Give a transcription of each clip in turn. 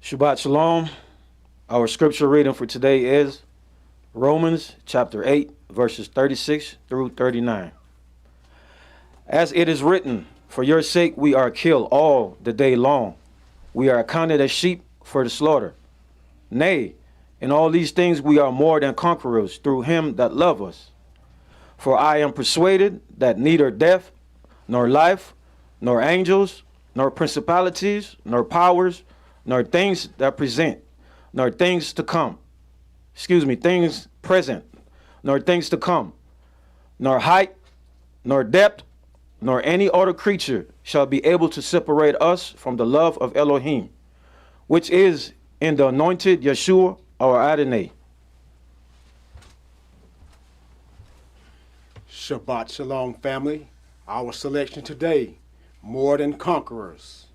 Shabbat Shalom. Our scripture reading for today is Romans chapter 8, verses 36 through 39. As it is written, for your sake we are killed all the day long. We are accounted as sheep for the slaughter. Nay, in all these things we are more than conquerors through him that loved us. For I am persuaded that neither death, nor life, nor angels, nor principalities, nor powers, nor things that present, nor things to come. Things present, nor things to come, nor height, nor depth, nor any other creature shall be able to separate us from the love of Elohim, which is in the anointed Yeshua, our Adonai. Shabbat Shalom, family. Our selection today, More Than Conquerors.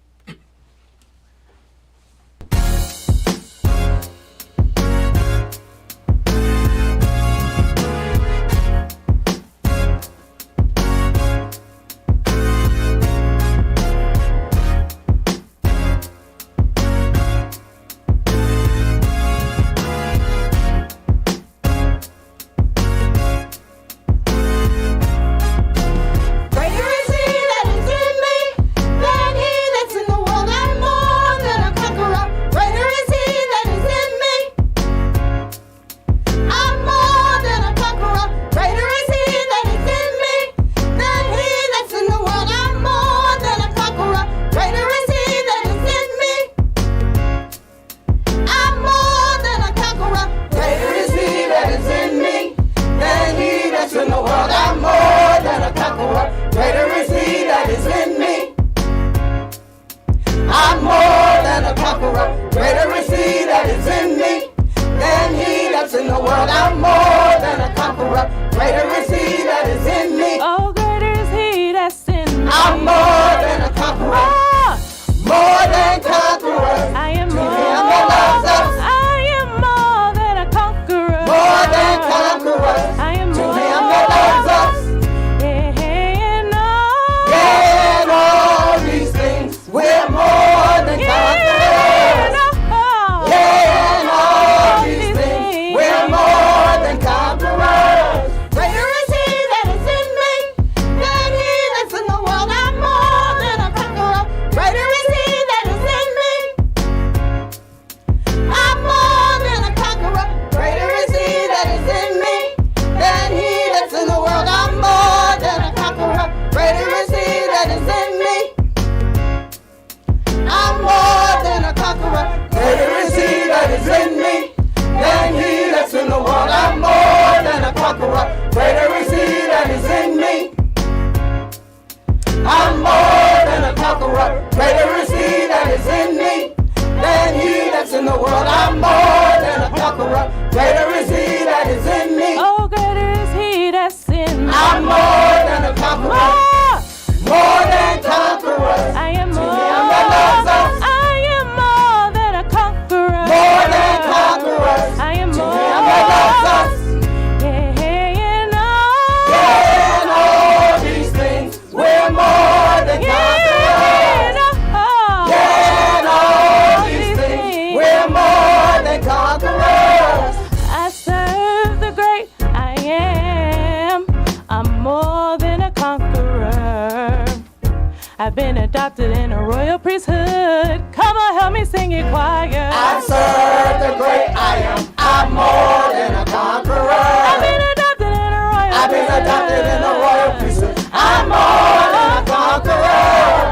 I've been adopted in a royal priesthood. Come on, help me sing it choir. I serve the great I am. I'm more than a conqueror. I've been adopted in a royal I've been adopted in a royal priesthood. I'm more than a conqueror.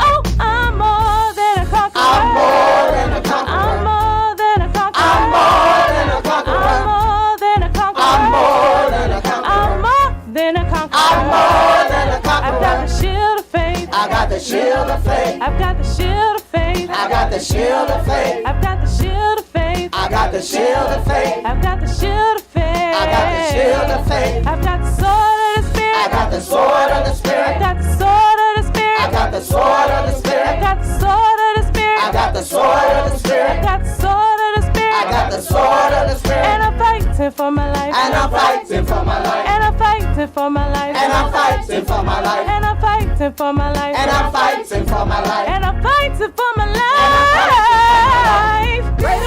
Oh, I'm more than a conqueror. I'm more than a conqueror. I'm more than a conqueror. I'm more than a conqueror. I'm more than a conqueror. I'm more than a conqueror. I'm more than a conqueror. I'm more than a conqueror. I've got the shield of faith. I got the shield of faith. I've got the shield of faith. I got the shield of faith. I've got the shield of faith. I got the shield of faith. I've got the shield of faith. I got the shield of faith. I've got the sword of the spirit. I got the sword of the spirit. I've got the sword of the spirit. I got the sword of the spirit. I've got the sword of the spirit. I got the sword of the spirit. I've got the sword of the spirit. I got the sword of the spirit. And I'm fighting for my life. And I'm fighting for my life. And I'm fighting for my life. And I'm fighting for my life. And I'm fighting for my life. And I'm fighting for my life. And I'm fighting for my life. And I'm fighting for my life.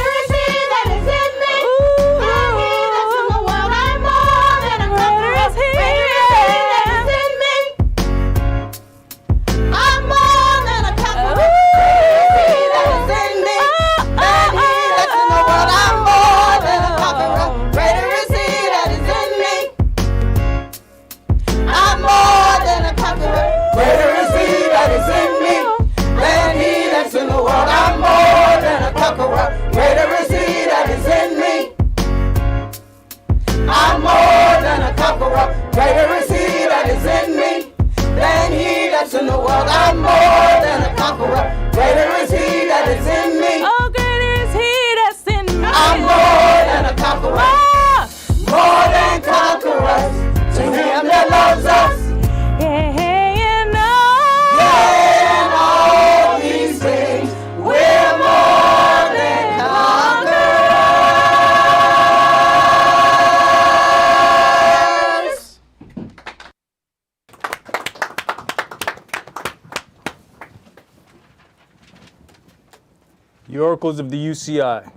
The oracles of the UCI.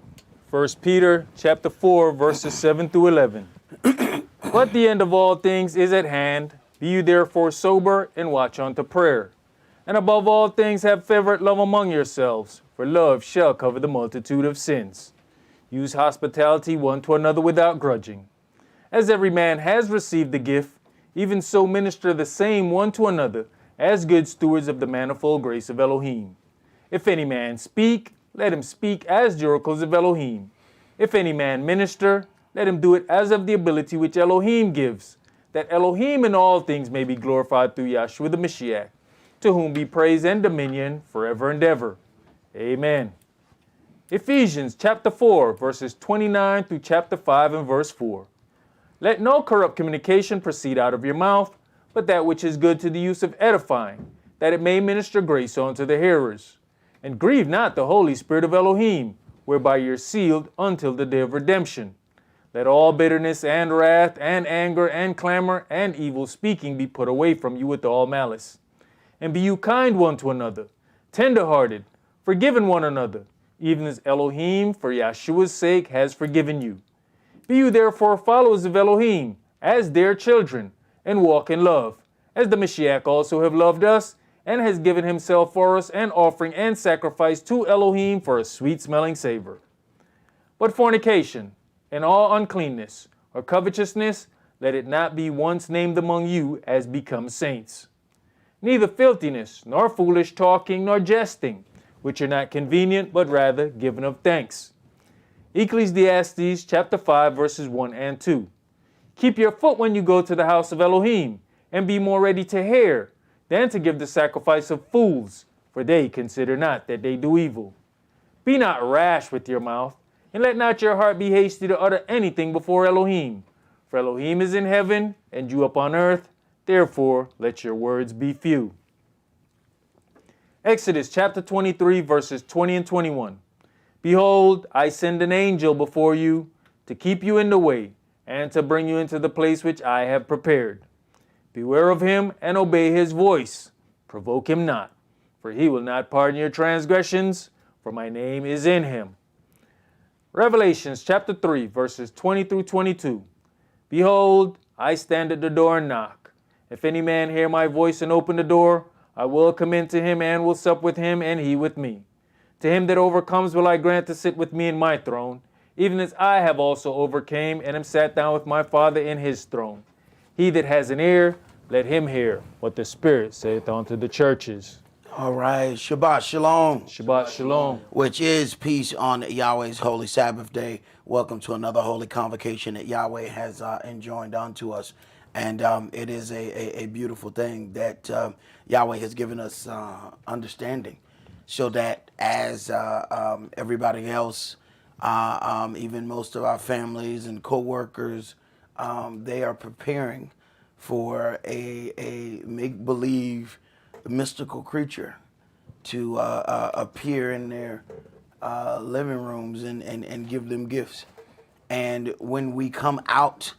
1 Peter chapter 4, verses 7 through 11. But the end of all things is at hand. Be you therefore sober and watch unto prayer. And above all things have fervent love among yourselves, for love shall cover the multitude of sins. Use hospitality one to another without grudging. As every man has received the gift, even so minister the same one to another, as good stewards of the manifold grace of Elohim. If any man speak, let him speak as the oracles of Elohim. If any man minister, let him do it as of the ability which Elohim gives, that Elohim in all things may be glorified through Yahshua the Mashiach, to whom be praise and dominion forever and ever. Amen. Ephesians chapter 4, verses 29 through chapter 5 and verse 4. Let no corrupt communication proceed out of your mouth, but that which is good to the use of edifying, that it may minister grace unto the hearers. And grieve not the Holy Spirit of Elohim, whereby you're sealed until the day of redemption. Let all bitterness and wrath and anger and clamor and evil speaking be put away from you with all malice. And be you kind one to another, tender-hearted, forgiving one another, even as Elohim, for Yahshua's sake, has forgiven you. Be you therefore followers of Elohim, as their children, and walk in love, as the Mashiach also have loved us, and has given himself for us an offering and sacrifice to Elohim for a sweet-smelling savor. But fornication, and all uncleanness, or covetousness, let it not be once named among you as becomes saints. Neither filthiness, nor foolish talking, nor jesting, which are not convenient, but rather given of thanks. Ecclesiastes chapter 5, verses 1 and 2. Keep your foot when you go to the house of Elohim, and be more ready to hear than to give the sacrifice of fools, for they consider not that they do evil. Be not rash with your mouth, and let not your heart be hasty to utter anything before Elohim. For Elohim is in heaven, and you upon earth, therefore let your words be few. Exodus chapter 23, verses 20 and 21. Behold, I send an angel before you to keep you in the way, and to bring you into the place which I have prepared. Beware of him and obey his voice. Provoke him not, for he will not pardon your transgressions, for my name is in him. Revelations chapter 3, verses 20 through 22. Behold, I stand at the door and knock. If any man hear my voice and open the door, I will come in to him and will sup with him and he with me. To him that overcomes will I grant to sit with me in my throne, even as I have also overcame and am sat down with my Father in his throne. He that has an ear, let him hear what the Spirit saith unto the churches. All right, Shabbat Shalom. Shabbat Shalom. Which is peace on Yahweh's holy Sabbath day. Welcome to another holy convocation that Yahweh has enjoined unto us. And it is a beautiful thing that Yahweh has given us understanding, so that as everybody else, even most of our families and co-workers, they are preparing for a make-believe mystical creature to appear in their living rooms and give them gifts. And when we come out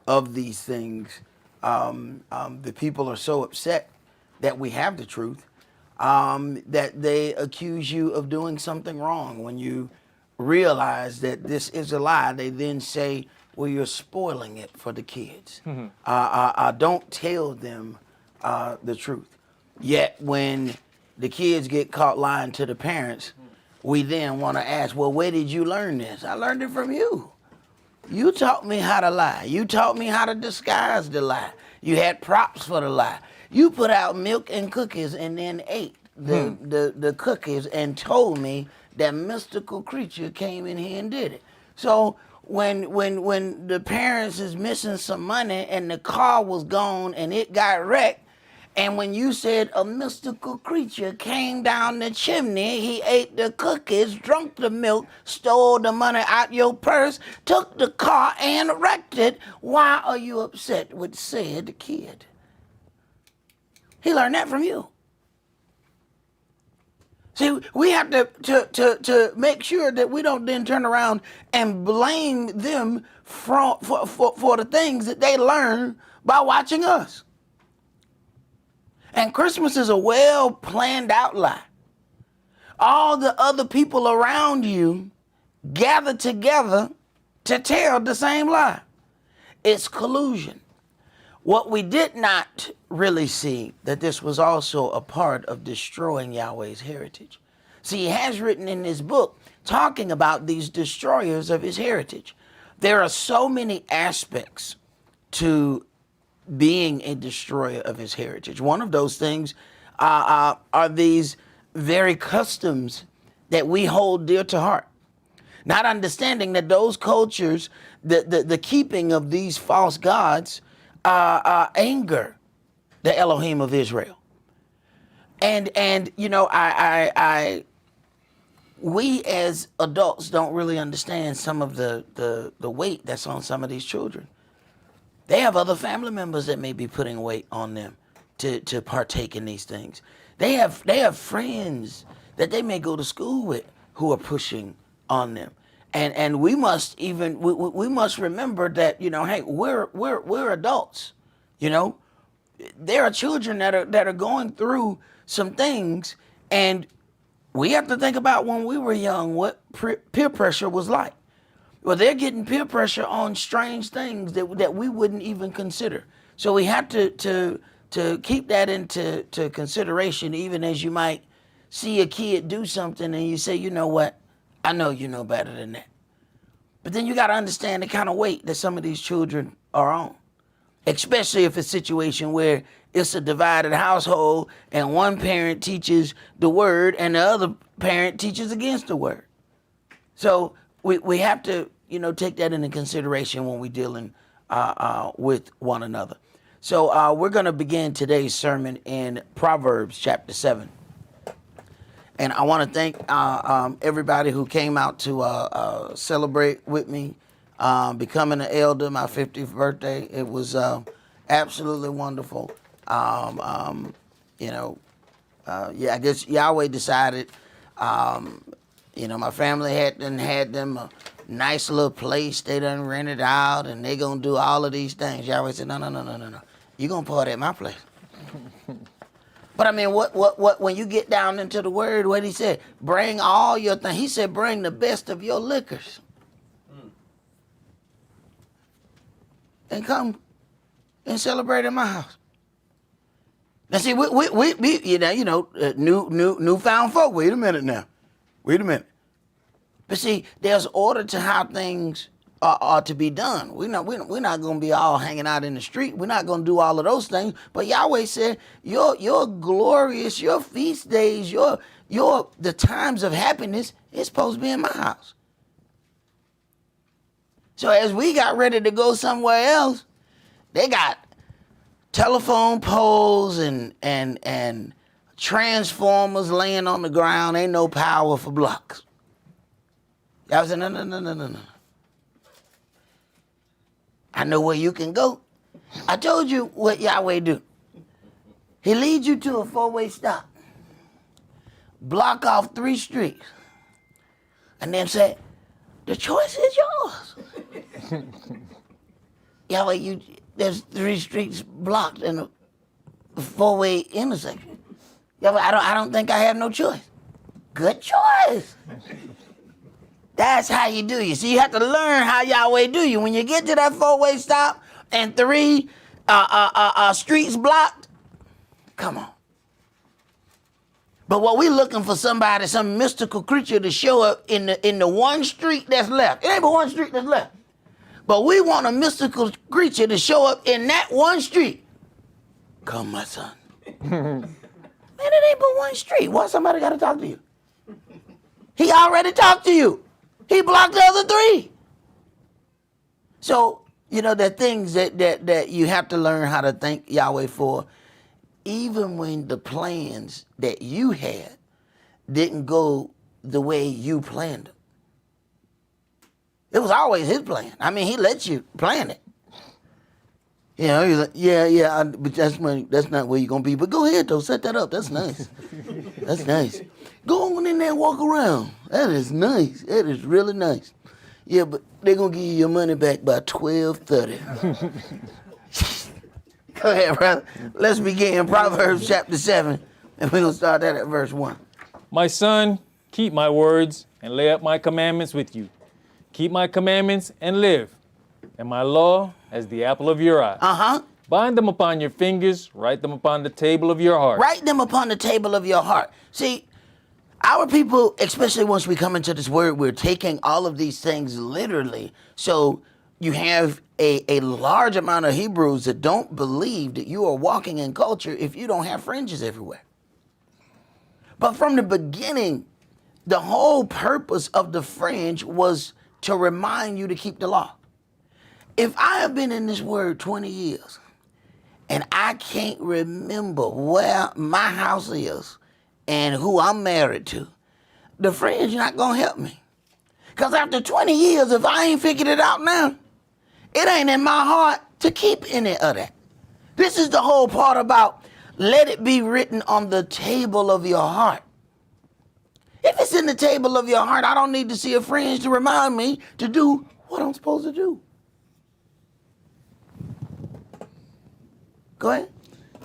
of these things, the people are so upset that we have the truth, that they accuse you of doing something wrong. When you realize that this is a lie, they then say, well, you're spoiling it for the kids. Don't tell them the truth. Yet when the kids get caught lying to the parents, we then want to ask, well, where did you learn this? I learned it from you. You taught me how to lie. You taught me how to disguise the lie. You had props for the lie. You put out milk and cookies and then ate the cookies and told me that mystical creature came in here and did it. So when the parents is missing some money and the car was gone and it got wrecked, and when you said a mystical creature came down the chimney, he ate the cookies, drank the milk, stole the money out your purse, took the car and wrecked it, why are you upset with said kid? He learned that from you. See, we have to make sure that we don't then turn around and blame them for the things that they learn by watching us. And Christmas is a well planned out lie. all the other people around you gather together to tell the same lie. It's collusion. What we did not really see, that this was also a part of destroying Yahweh's heritage. See, he has written in his book talking about these destroyers of his heritage. There are so many aspects to being a destroyer of his heritage. One of those things are these very customs that we hold dear to heart. Not understanding that those cultures, the keeping of these false gods, anger the Elohim of Israel. And you know, we as adults don't really understand some of the weight that's on some of these children. They have other family members that may be putting weight on them to partake in these things. They have friends that they may go to school with who are pushing on them. And we must even we must remember that, you know, hey, we're adults. You know, there are children that are going through some things, and we have to think about when we were young what peer pressure was like. Well, they're getting peer pressure on strange things that we wouldn't even consider. So we have to keep that into consideration, even as you might see a kid do something and you say, you know what, I know you know better than that. But then you got to understand the kind of weight that some of these children are on, especially if it's a situation where it's a divided household and one parent teaches the word and the other parent teaches against the word. So we have to, you know, take that into consideration when we're dealing with one another. So we're going to begin today's sermon in Proverbs chapter 7. And I want to thank everybody who came out to celebrate with me becoming an elder, my 50th birthday. It was absolutely wonderful. You know, yeah, I guess Yahweh decided, you know, my family had them a nice little place. They done rented out, and they going to do all of these things. Yahweh said, no. You're going to party at my place. But I mean, what? When you get down into the word, what he said, bring all your things. He said, bring the best of your liquors, and come and celebrate in my house. Now, see, we you know, newfound folk. Wait a minute now. Wait a minute. But see, there's order to how things are to be done. We're not going to be all hanging out in the street. We're not going to do all of those things. But Yahweh said, your glorious, your feast days, the times of happiness is supposed to be in my house. So as we got ready to go somewhere else, they got telephone poles and transformers laying on the ground. Ain't no power for blocks. Y'all said, no. I know where you can go. I told you what Yahweh do. He leads you to a four-way stop. Block off 3 streets. And then say, the choice is yours. Yahweh, there's 3 streets blocked in a 4-way intersection. Yahweh, I don't think I have no choice. Good choice. That's how you do you. See, you have to learn how Yahweh do you. When you get to that 4-way stop and 3 streets blocked, come on. But what we looking for somebody, some mystical creature to show up in the 1 street that's left. It ain't but 1 street that's left. But we want a mystical creature to show up in that 1 street. Come, my son. Man, it ain't but 1 street. Why somebody got to talk to you? He already talked to you. He blocked the other 3. So, you know, there are things that you have to learn how to thank Yahweh for, even when the plans that you had didn't go the way you planned them. It was always his plan. I mean, he lets you plan it. You know, he's like, yeah, but that's not where you're going to be. But go ahead, though. Set that up. That's nice. That's nice. Go on in there and walk around. That is nice. That is really nice. Yeah, but they're going to give you your money back by 12:30. Go ahead, brother. Let's begin Proverbs chapter 7, and we're going to start that at verse 1. My son, Keep my words and lay up my commandments with you. Keep my commandments and live, and my law as the apple of your eye. Uh-huh. Bind them upon your fingers, write them upon the table of your heart. Write them upon the table of your heart. See, our people, especially once we come into this word, we're taking all of these things literally. So you have a large amount of Hebrews that don't believe that you are walking in culture if you don't have fringes everywhere. But from the beginning, the whole purpose of the fringe was to remind you to keep the law. If I have been in this word 20 years and I can't remember where my house is and who I'm married to, the fringe not gonna help me. Because after 20 years, if I ain't figured it out now, it ain't in my heart to keep any of that. This is the whole part about let it be written on the table of your heart. If it's in the table of your heart, I don't need to see a fringe to remind me to do what I'm supposed to do. Go ahead.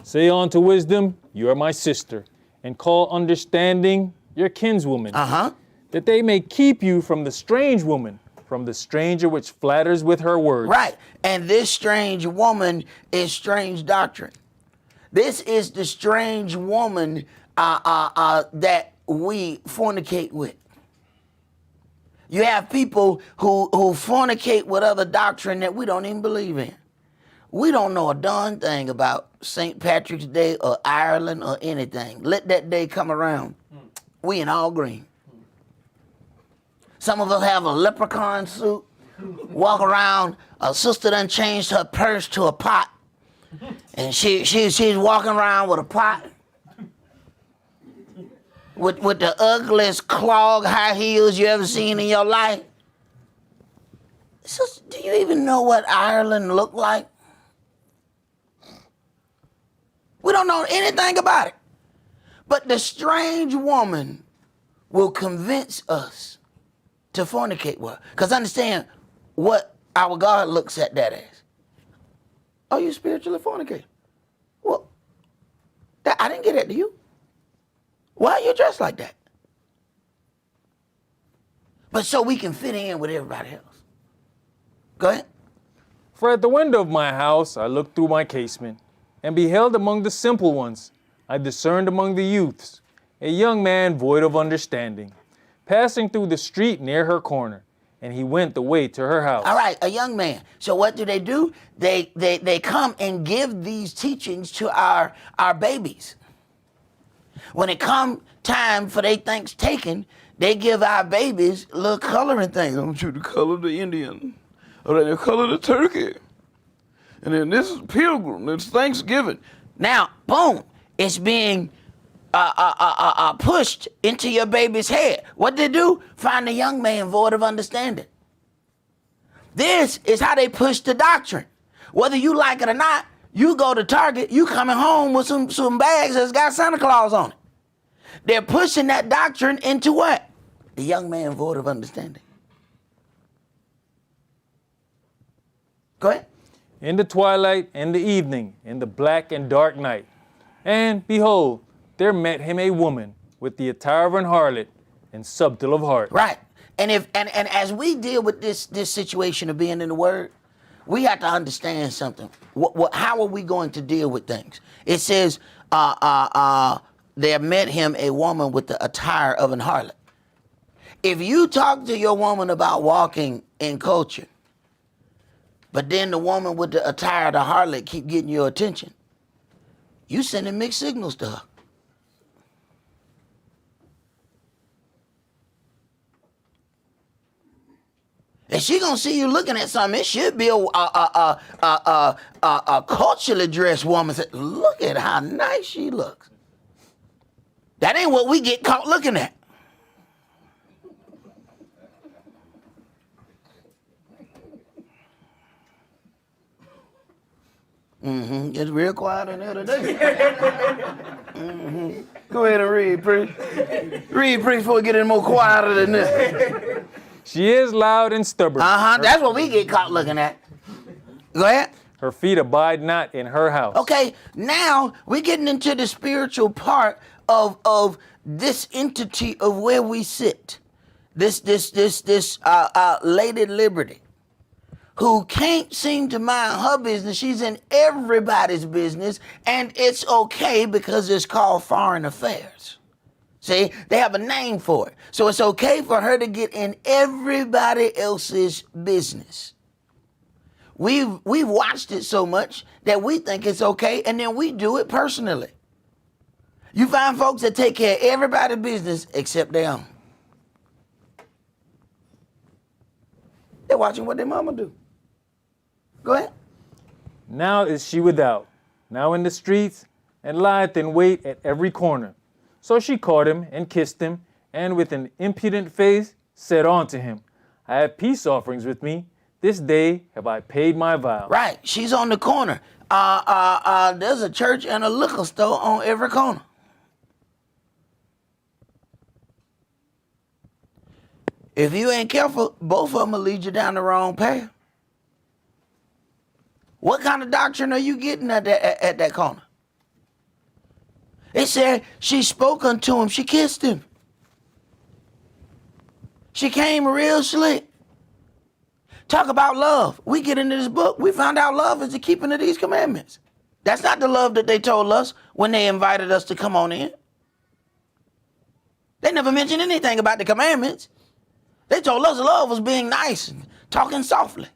Say unto wisdom, you are my sister, and call understanding your kinswoman, that they may keep you from the strange woman, from the stranger which flatters with her words. Right. And this strange woman is strange doctrine. This is the strange woman that we fornicate with. You have people who fornicate with other doctrine that we don't even believe in. We don't know a darn thing about St. Patrick's Day or Ireland or anything. Let that day come around. We in all green. Some of us have a leprechaun suit, walk around. A sister done changed her purse to a pot, and she's walking around with a pot, with the ugliest clog high heels you ever seen in your life. Sister, do you even know what Ireland looked like? We don't know anything about it. But the strange woman will convince us to fornicate with her. Because understand what our God looks at that as. Are you spiritually fornicating? Well, I didn't get that to you. Why are you dressed like that? But so we can fit in with everybody else. Go ahead. For at the window of my house I looked through my casement, and beheld among the simple ones, I discerned among the youths, a young man void of understanding, passing through the street near her corner, and he went the way to her house. All right, a young man. So what do? They come and give these teachings to our babies. When it come time for their things taken, they give our babies little coloring things. I want you to color the Indian, or then they color the turkey. And then this is Pilgrim, it's Thanksgiving. Now, boom, it's being pushed into your baby's head. What they do? Find a young man void of understanding. This is how they push the doctrine. Whether you like it or not, you go to Target, you coming home with some bags that's got Santa Claus on it. They're pushing that doctrine into what? The young man void of understanding. Go ahead. In the twilight and the evening, in the black and dark night. And behold, there met him a woman with the attire of an harlot and subtle of heart. Right. And as we deal with this situation of being in the Word, we have to understand something. How are we going to deal with things? It says, there met him a woman with the attire of an harlot. If you talk to your woman about walking in culture, but then the woman with the attire of the harlot keep getting your attention, you sending mixed signals to her. And she gonna see you looking at something. It should be a culturally dressed woman. Say, look at how nice she looks. That ain't what we get caught looking at. It's real quiet in there today. Go ahead and read, priest. Read, priest, before we get any more quieter than this. She is loud and stubborn. That's what we get caught looking at. Go ahead. Her feet abide not in her house. Okay, now we're getting into the spiritual part of this entity of where we sit, this Lady Liberty, who can't seem to mind her business. She's in everybody's business, and it's okay because it's called foreign affairs. See, they have a name for it. So it's okay for her to get in everybody else's business. We've watched it so much that we think it's okay, and then we do it personally. You find folks that take care of everybody's business except their own. They're watching what their mama do. Go ahead. Now is she without, now in the streets, and lieth in wait at every corner. So she caught him and kissed him, and with an impudent face said unto him, I have peace offerings with me. This day have I paid my vow. Right. She's on the corner. There's a church and a liquor store on every corner. If you ain't careful, both of them will lead you down the wrong path. What kind of doctrine are you getting at that corner? It said she spoke unto him. She kissed him. She came real slick. Talk about love. We get into this book. We found out love is the keeping of these commandments. That's not the love that they told us when they invited us to come on in. They never mentioned anything about the commandments. They told us love was being nice and talking softly.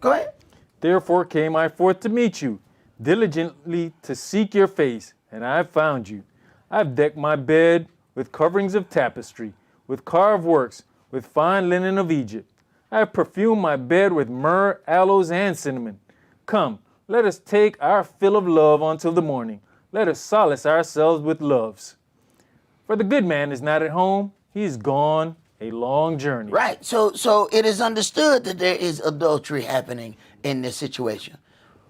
Go ahead. Therefore came I forth to meet you, diligently to seek your face, and I have found you. I have decked my bed with coverings of tapestry, with carved works, with fine linen of Egypt. I have perfumed my bed with myrrh, aloes, and cinnamon. Come, let us take our fill of love until the morning. Let us solace ourselves with loves. For the good man is not at home. He is gone a long journey. Right. So it is understood that there is adultery happening in this situation.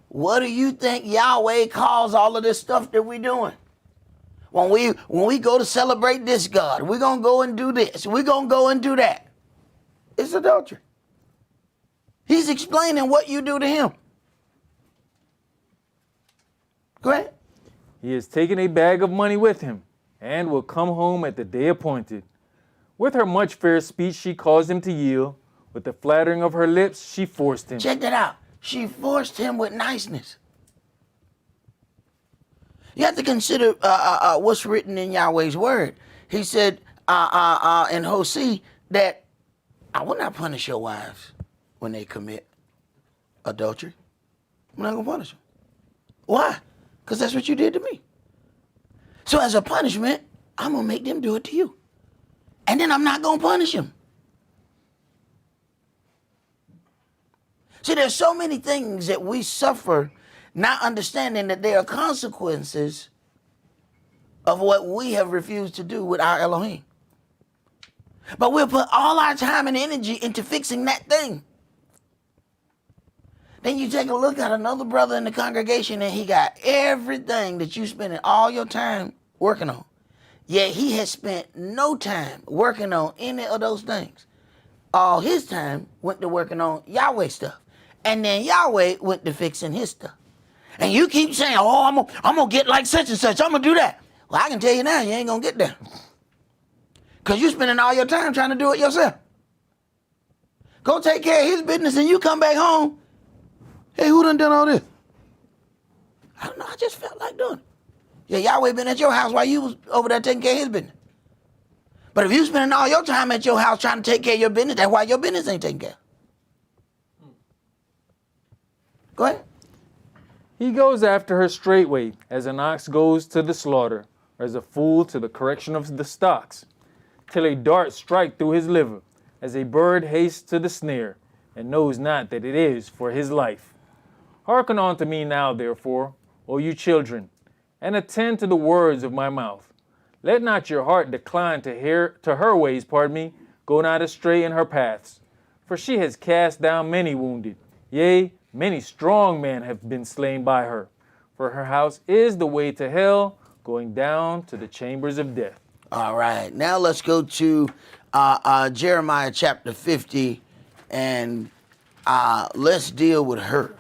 What do you think Yahweh calls all of this stuff that we're doing? When we go to celebrate this God, we're going to go and do this. We're going to go and do that. It's adultery. He's explaining what you do to him. Go ahead. He has taken a bag of money with him, and will come home at the day appointed. With her much fair speech she caused him to yield. With the flattering of her lips she forced him. Check that out. She forced him with niceness. You have to consider what's written in Yahweh's word. He said in Hosea that I will not punish your wives when they commit adultery. I'm not going to punish them. Why? Because that's what you did to me. So as a punishment, I'm going to make them do it to you. And then I'm not going to punish them. See, there's so many things that we suffer not understanding that there are consequences of what we have refused to do with our Elohim. But we'll put all our time and energy into fixing that thing. Then you take a look at another brother in the congregation and he got everything that you spending all your time working on. Yet he has spent no time working on any of those things. All his time went to working on Yahweh stuff. And then Yahweh went to fixing his stuff. And you keep saying, oh, I'm going to get like such and such. I'm going to do that. Well, I can tell you now, you ain't going to get there. Because you're spending all your time trying to do it yourself. Go take care of his business and you come back home. Hey, who done all this? I don't know. I just felt like doing it. Yeah, Yahweh been at your house while you was over there taking care of his business. But if you spending all your time at your house trying to take care of your business, that's why your business ain't taken care of. Go ahead. He goes after her straightway, as an ox goes to the slaughter, or as a fool to the correction of the stocks, till a dart strike through his liver, as a bird hastes to the snare, and knows not that it is for his life. Hearken unto me now, therefore, O you children, and attend to the words of my mouth. Let not your heart decline to her ways, go not astray in her paths. For she has cast down many wounded, yea, many strong men have been slain by her. For her house is the way to hell, going down to the chambers of death. All right, now let's go to Jeremiah chapter 50, and let's deal with her.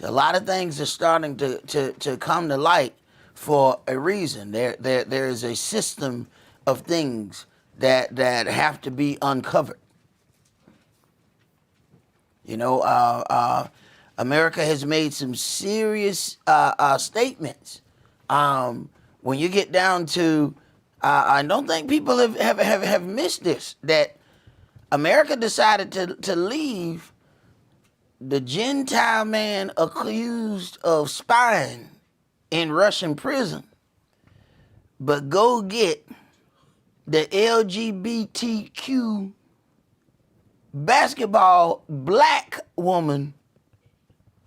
A lot of things are starting to come to light for a reason. There is a system of things that have to be uncovered. You know, America has made some serious statements. When you get down to, I don't think people have missed this, that America decided to leave the Gentile man accused of spying in Russian prison, but go get the LGBTQ basketball black woman.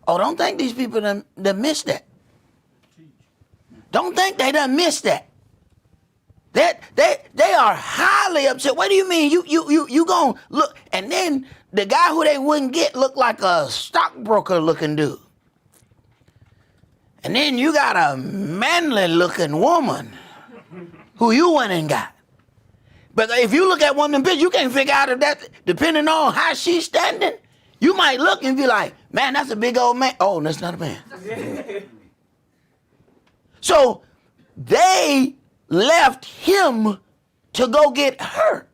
Oh, don't think these people done missed that. Don't think they done missed that. They are highly upset. What do you mean? You gonna look, and then the guy who they wouldn't get looked like a stockbroker looking dude. And then you got a manly looking woman who you went and got. But if you look at one of them bitches, you can't figure out if that, depending on how she's standing, you might look and be like, man, that's a big old man. Oh, that's not a man. So they left him to go get her.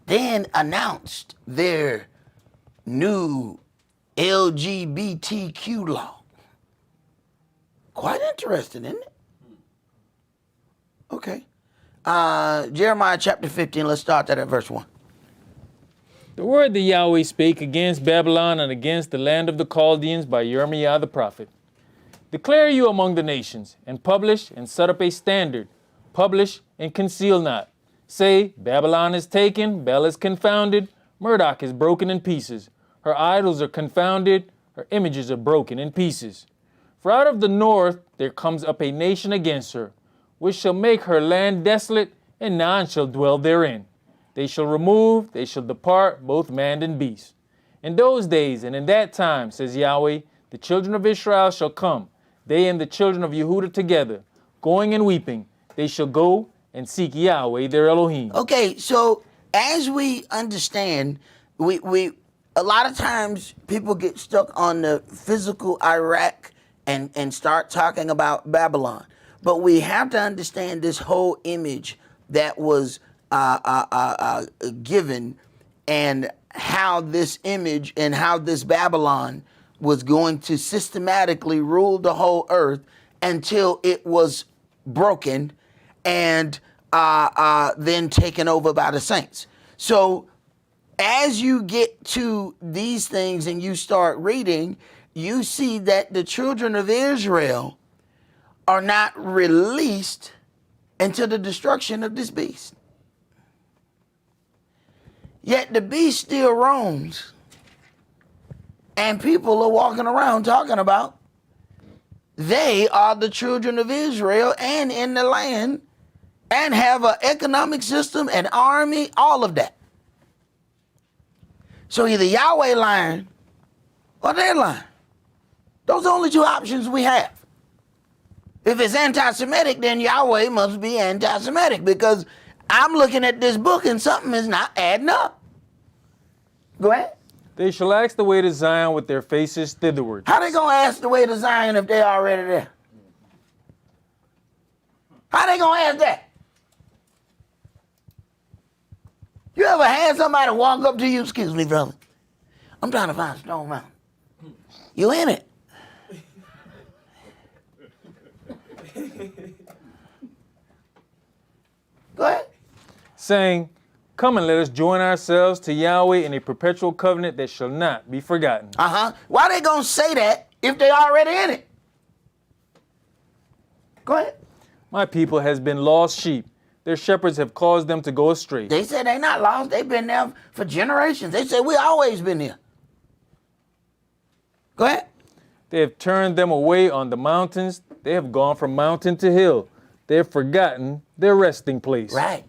Then announced their new LGBTQ law. Quite interesting, isn't it? Okay. Jeremiah chapter 15, let's start that at verse 1. The word that Yahweh spake against Babylon and against the land of the Chaldeans by Jeremiah the prophet. Declare you among the nations, and publish and set up a standard. Publish and conceal not. Say, Babylon is taken, Bel is confounded, Murdoch is broken in pieces. Her idols are confounded, her images are broken in pieces. For out of the north there comes up a nation against her, which shall make her land desolate, and none shall dwell therein. They shall remove, they shall depart, both man and beast. In those days and in that time, says Yahweh, the children of Israel shall come, they and the children of Yehudah together, going and weeping. They shall go and seek Yahweh their Elohim. Okay, so as we understand, we a lot of times people get stuck on the physical Iraq and start talking about Babylon. But we have to understand this whole image that was given, and how this image and how this Babylon was going to systematically rule the whole earth until it was broken and then taken over by the saints. So as you get to these things and you start reading, you see that the children of Israel are not released until the destruction of this beast. Yet the beast still roams, and people are walking around talking about they are the children of Israel and in the land and have an economic system, an army, all of that. So either Yahweh lying or they're lying. Those are the only two options we have. If it's anti-Semitic, then Yahweh must be anti-Semitic, because I'm looking at this book and something is not adding up. Go ahead. They shall ask the way to Zion with their faces thitherward. How they gonna ask the way to Zion if they already there? How they gonna ask that? You ever had somebody walk up to you, excuse me, brother, I'm trying to find Stone Mountain. You in it? Go ahead. Saying, come and let us join ourselves to Yahweh in a perpetual covenant that shall not be forgotten. Why they gonna say that if they already in it? Go ahead. My people has been lost sheep. Their shepherds have caused them to go astray. They said they not lost. They've been there for generations. They said we always been here. Go ahead. They have turned them away on the mountains. They have gone from mountain to hill. They have forgotten their resting place. Right.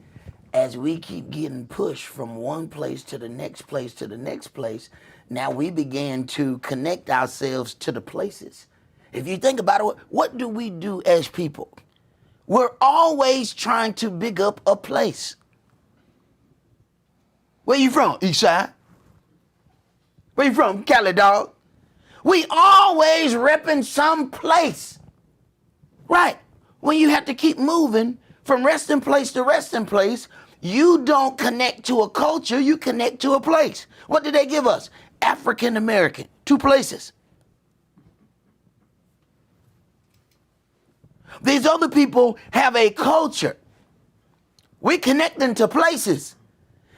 As we keep getting pushed from one place to the next place to the next place, now we began to connect ourselves to the places. If you think about it, what do we do as people? We're always trying to big up a place. Where you from? East Side? Where you from? Cali, dog? We always repping some place. Right. When you have to keep moving from resting place to resting place, you don't connect to a culture, you connect to a place. What did they give us? African American, 2 places. These other people have a culture. We connecting to places.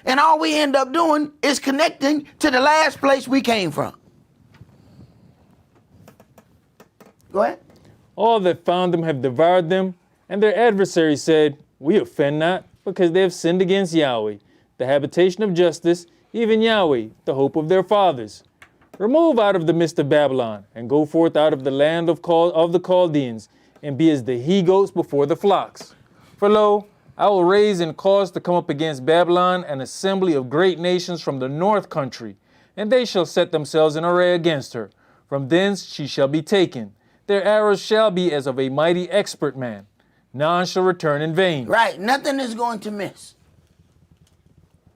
And all we end up doing is connecting to the last place we came from. Go ahead. All that found them have devoured them, and their adversaries said, we offend not, because they have sinned against Yahweh, the habitation of justice, even Yahweh, the hope of their fathers. Remove out of the midst of Babylon, and go forth out of the land of the Chaldeans, and be as the he-goats before the flocks. For lo, I will raise and cause to come up against Babylon an assembly of great nations from the north country, and they shall set themselves in array against her. From thence she shall be taken. Their arrows shall be as of a mighty expert man. None shall return in vain. Right, nothing is going to miss.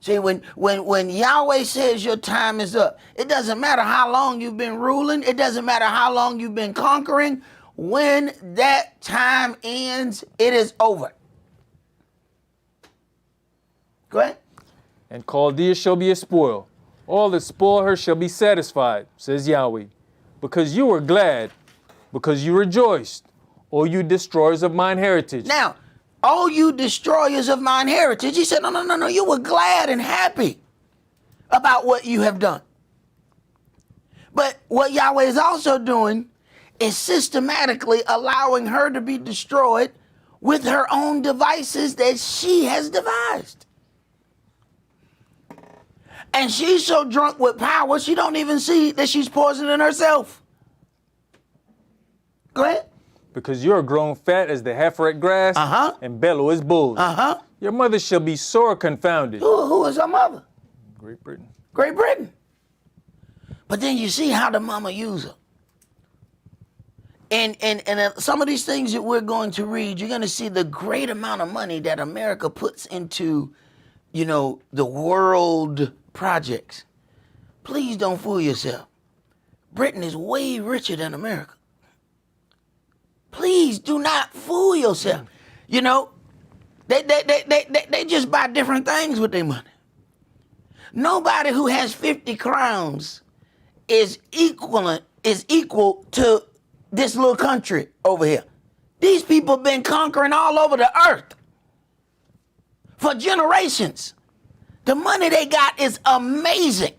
See, when Yahweh says your time is up, it doesn't matter how long you've been ruling, it doesn't matter how long you've been conquering. When that time ends, it is over. Go ahead. And Chaldea shall be a spoil. All that spoil her shall be satisfied, says Yahweh. Because you were glad, because you rejoiced, O you destroyers of mine heritage. Now, all you destroyers of mine heritage, he said, no, you were glad and happy about what you have done. But what Yahweh is also doing is systematically allowing her to be destroyed with her own devices that she has devised. And she's so drunk with power, she don't even see that she's poisoning herself. Go ahead. Because you are grown fat as the heifer at grass, and bellow as bulls. Your mother shall be sore confounded. Who is her mother? Great Britain. Great Britain. But then you see how the mama use her. And some of these things that we're going to read, you're going to see the great amount of money that America puts into, the world projects. Please don't fool yourself. Britain is way richer than America. Please do not fool yourself. They just buy different things with their money. Nobody who has 50 crowns is equal to this little country over here. These people have been conquering all over the earth for generations. The money they got is amazing.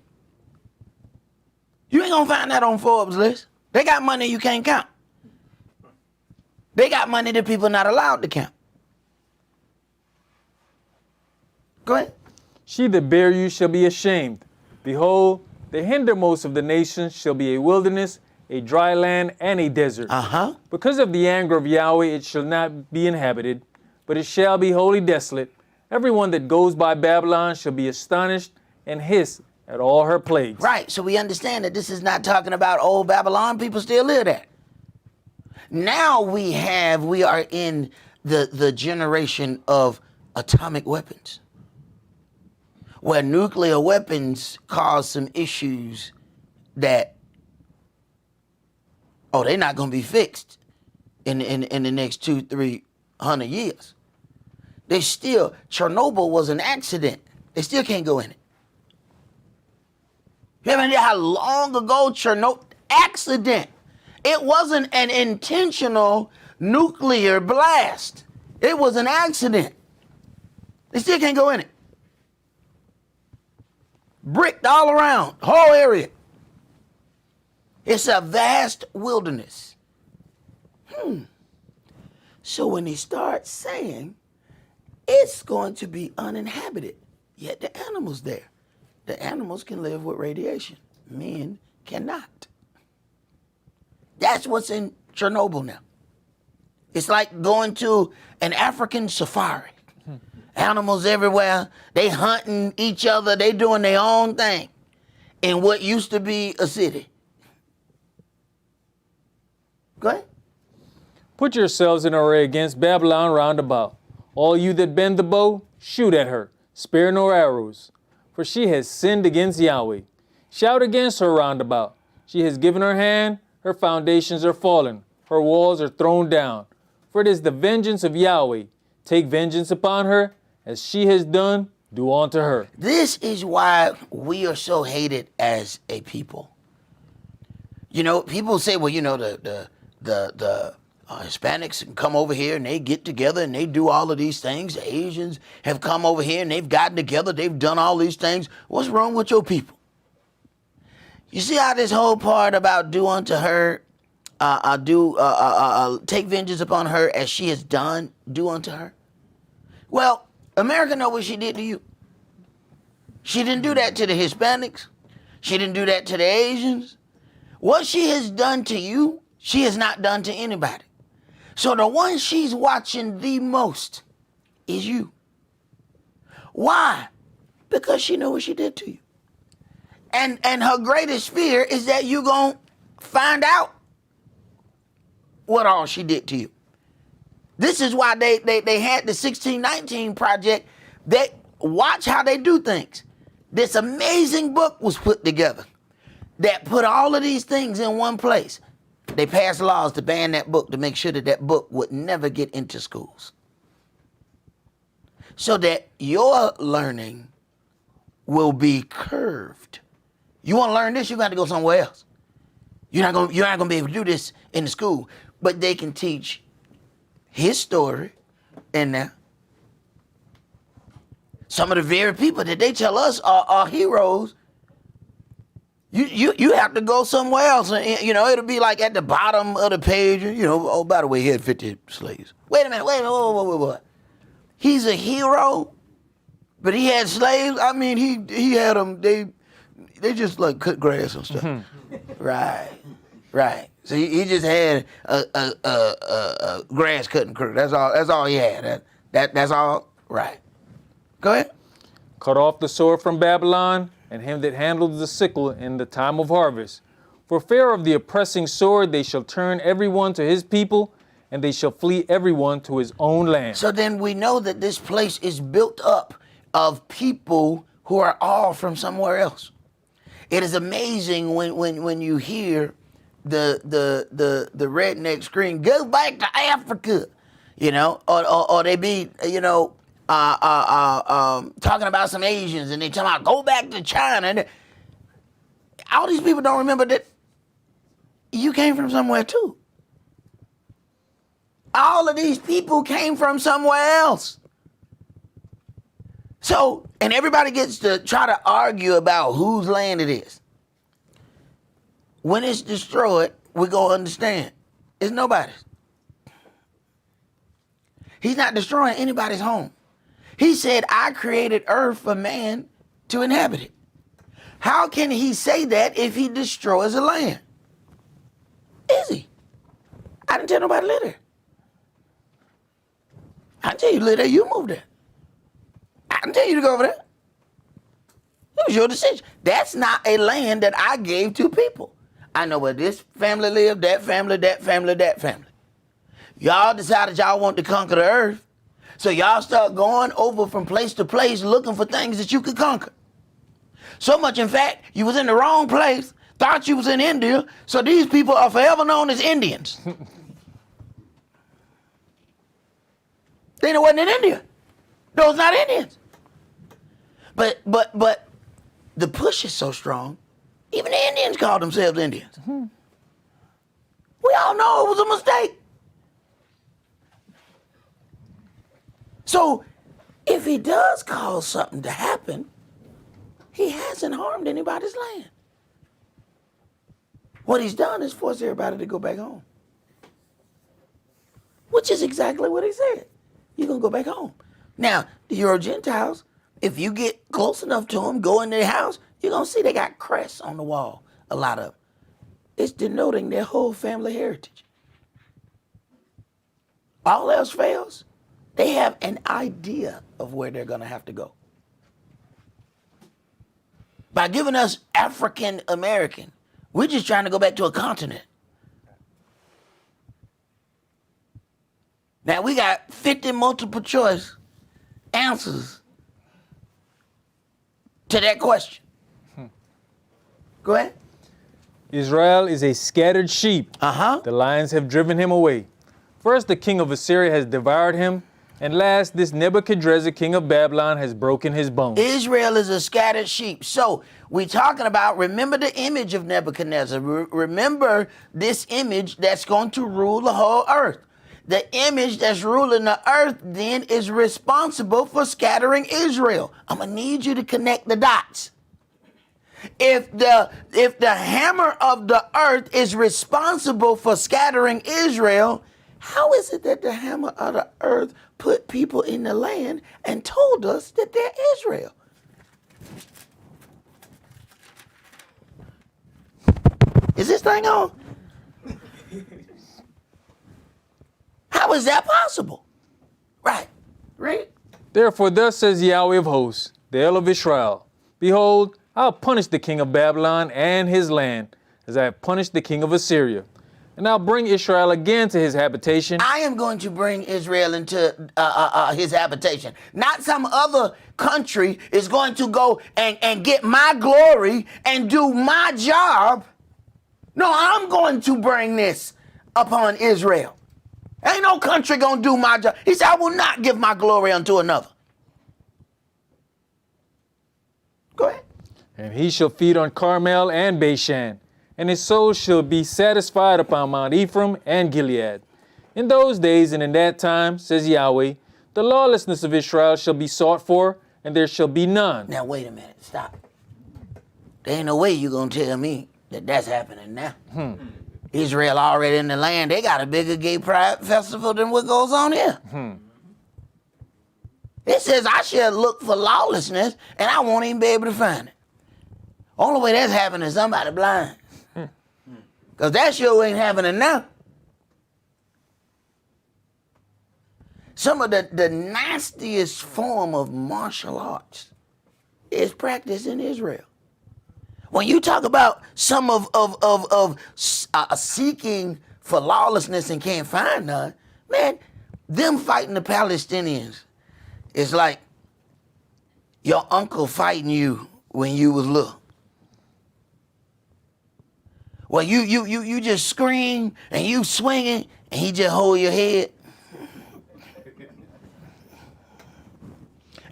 You ain't gonna find that on Forbes list. They got money you can't count. They got money that people are not allowed to count. Go ahead. She that bare you shall be ashamed. Behold, the hindermost of the nations shall be a wilderness, a dry land, and a desert. Because of the anger of Yahweh it shall not be inhabited, but it shall be wholly desolate. Everyone that goes by Babylon shall be astonished and hiss at all her plagues. Right, so we understand that this is not talking about old Babylon. People still live there. Now we are in the generation of atomic weapons, where nuclear weapons cause some issues that, they're not going to be fixed in the next 200-300 years. Chernobyl was an accident. They still can't go in it. You have any idea how long ago Chernobyl, accident. It wasn't an intentional nuclear blast. It was an accident. They still can't go in it. Bricked all around, whole area. It's a vast wilderness. So when he starts saying it's going to be uninhabited, yet the animals there. The animals can live with radiation. Men cannot. That's what's in Chernobyl now. It's like going to an African safari. Animals everywhere. They hunting each other. They doing their own thing in what used to be a city. Go ahead. Put yourselves in array against Babylon round about. All you that bend the bow, shoot at her. Spare no arrows. For she has sinned against Yahweh. Shout against her round about. She has given her hand, her foundations are fallen, her walls are thrown down. For it is the vengeance of Yahweh. Take vengeance upon her, as she has done, do unto her. This is why we are so hated as a people. You know, people say, well, you know, the Hispanics come over here and they get together and they do all of these things. The Asians have come over here and they've gotten together. They've done all these things. What's wrong with your people? You see how this whole part about do unto her, take vengeance upon her as she has done, do unto her? Well, America know what she did to you. She didn't do that to the Hispanics. She didn't do that to the Asians. What she has done to you, she has not done to anybody. So the one she's watching the most is you. Why? Because she knew what she did to you. And her greatest fear is that you're going to find out what all she did to you. This is why they had the 1619 project. They watch how they do things. This amazing book was put together that put all of these things in one place. They passed laws to ban that book to make sure that that book would never get into schools. So that your learning will be curved. You want to learn this, you got to go somewhere else. You're not going to be able to do this in the school. But they can teach his story in there. Some of the very people that they tell us are heroes. You have to go somewhere else. And, you know, it'll be like at the bottom of the page. You know, oh, by the way, he had 50 slaves. Wait a minute, wait. He's a hero, but he had slaves. I mean, he had them. They just like cut grass and stuff. Right. So he just had a grass cutting crew. That's all he had. That's all. Right. Go ahead. Cut off the sword from Babylon, and him that handles the sickle in the time of harvest. For fear of the oppressing sword, they shall turn everyone to his people, and they shall flee everyone to his own land. So then we know that this place is built up of people who are all from somewhere else. It is amazing when you hear the redneck scream, go back to Africa, you know, or they be, you know, talking about some Asians and they tell about go back to China. And all these people don't remember that you came from somewhere too. All of these people came from somewhere else. So, and everybody gets to try to argue about whose land it is. When it's destroyed, we're going to understand. It's nobody's. He's not destroying anybody's home. He said, I created earth for man to inhabit it. How can he say that if he destroys a land? Easy. I didn't tell nobody to live there. I didn't tell you to live there, you moved there. I didn't tell you to go over there. It was your decision. That's not a land that I gave to people. I know where this family lived, that family, that family, that family. Y'all decided y'all want to conquer the earth. So y'all start going over from place to place looking for things that you could conquer. So much, in fact, you was in the wrong place, thought you was in India, so these people are forever known as Indians. They wasn't in India. Those not Indians. But the push is so strong, even the Indians call themselves Indians. Mm-hmm. We all know it was a mistake. So if he does cause something to happen, he hasn't harmed anybody's land. What he's done is force everybody to go back home. Which is exactly what he said. You're going to go back home. Now, the Euro Gentiles, if you get close enough to them, go in their house, you're going to see they got crests on the wall, a lot of them. It's denoting their whole family heritage. All else fails, they have an idea of where they're going to have to go. By giving us African American, we're just trying to go back to a continent. Now we got 50 multiple choice answers to that question. Go ahead. Israel is a scattered sheep. Uh-huh. The lions have driven him away. First, the king of Assyria has devoured him. And last, this Nebuchadnezzar, king of Babylon, has broken his bones. Israel is a scattered sheep. So we're talking about, remember the image of Nebuchadnezzar. Remember this image that's going to rule the whole earth. The image that's ruling the earth then is responsible for scattering Israel. I'm going to need you to connect the dots. If the hammer of the earth is responsible for scattering Israel, how is it that the hammer of the earth put people in the land and told us that they're Israel? Is this thing on? How is that possible? Right. Right. Therefore, thus says Yahweh of hosts, the El of Israel, behold, I'll punish the king of Babylon and his land, as I have punished the king of Assyria. And I'll bring Israel again to his habitation. I am going to bring Israel into his habitation. Not some other country is going to go and get my glory and do my job. No, I'm going to bring this upon Israel. Ain't no country going to do my job. He said, I will not give my glory unto another. Go ahead. And he shall feed on Carmel and Bashan, and his soul shall be satisfied upon Mount Ephraim and Gilead. In those days and in that time, says Yahweh, the lawlessness of Israel shall be sought for, and there shall be none. Now, wait a minute. Stop. There ain't no way you going to tell me that that's happening now. Israel already in the land. They got a bigger gay pride festival than what goes on here. It says, I shall look for lawlessness, and I won't even be able to find it. Only way that's happening is somebody blind. Because that sure ain't happening now. Some of the nastiest form of martial arts is practiced in Israel. When you talk about some of seeking for lawlessness and can't find none, man, them fighting the Palestinians is like your uncle fighting you when you was little. Well, you just scream and you swinging and he just hold your head.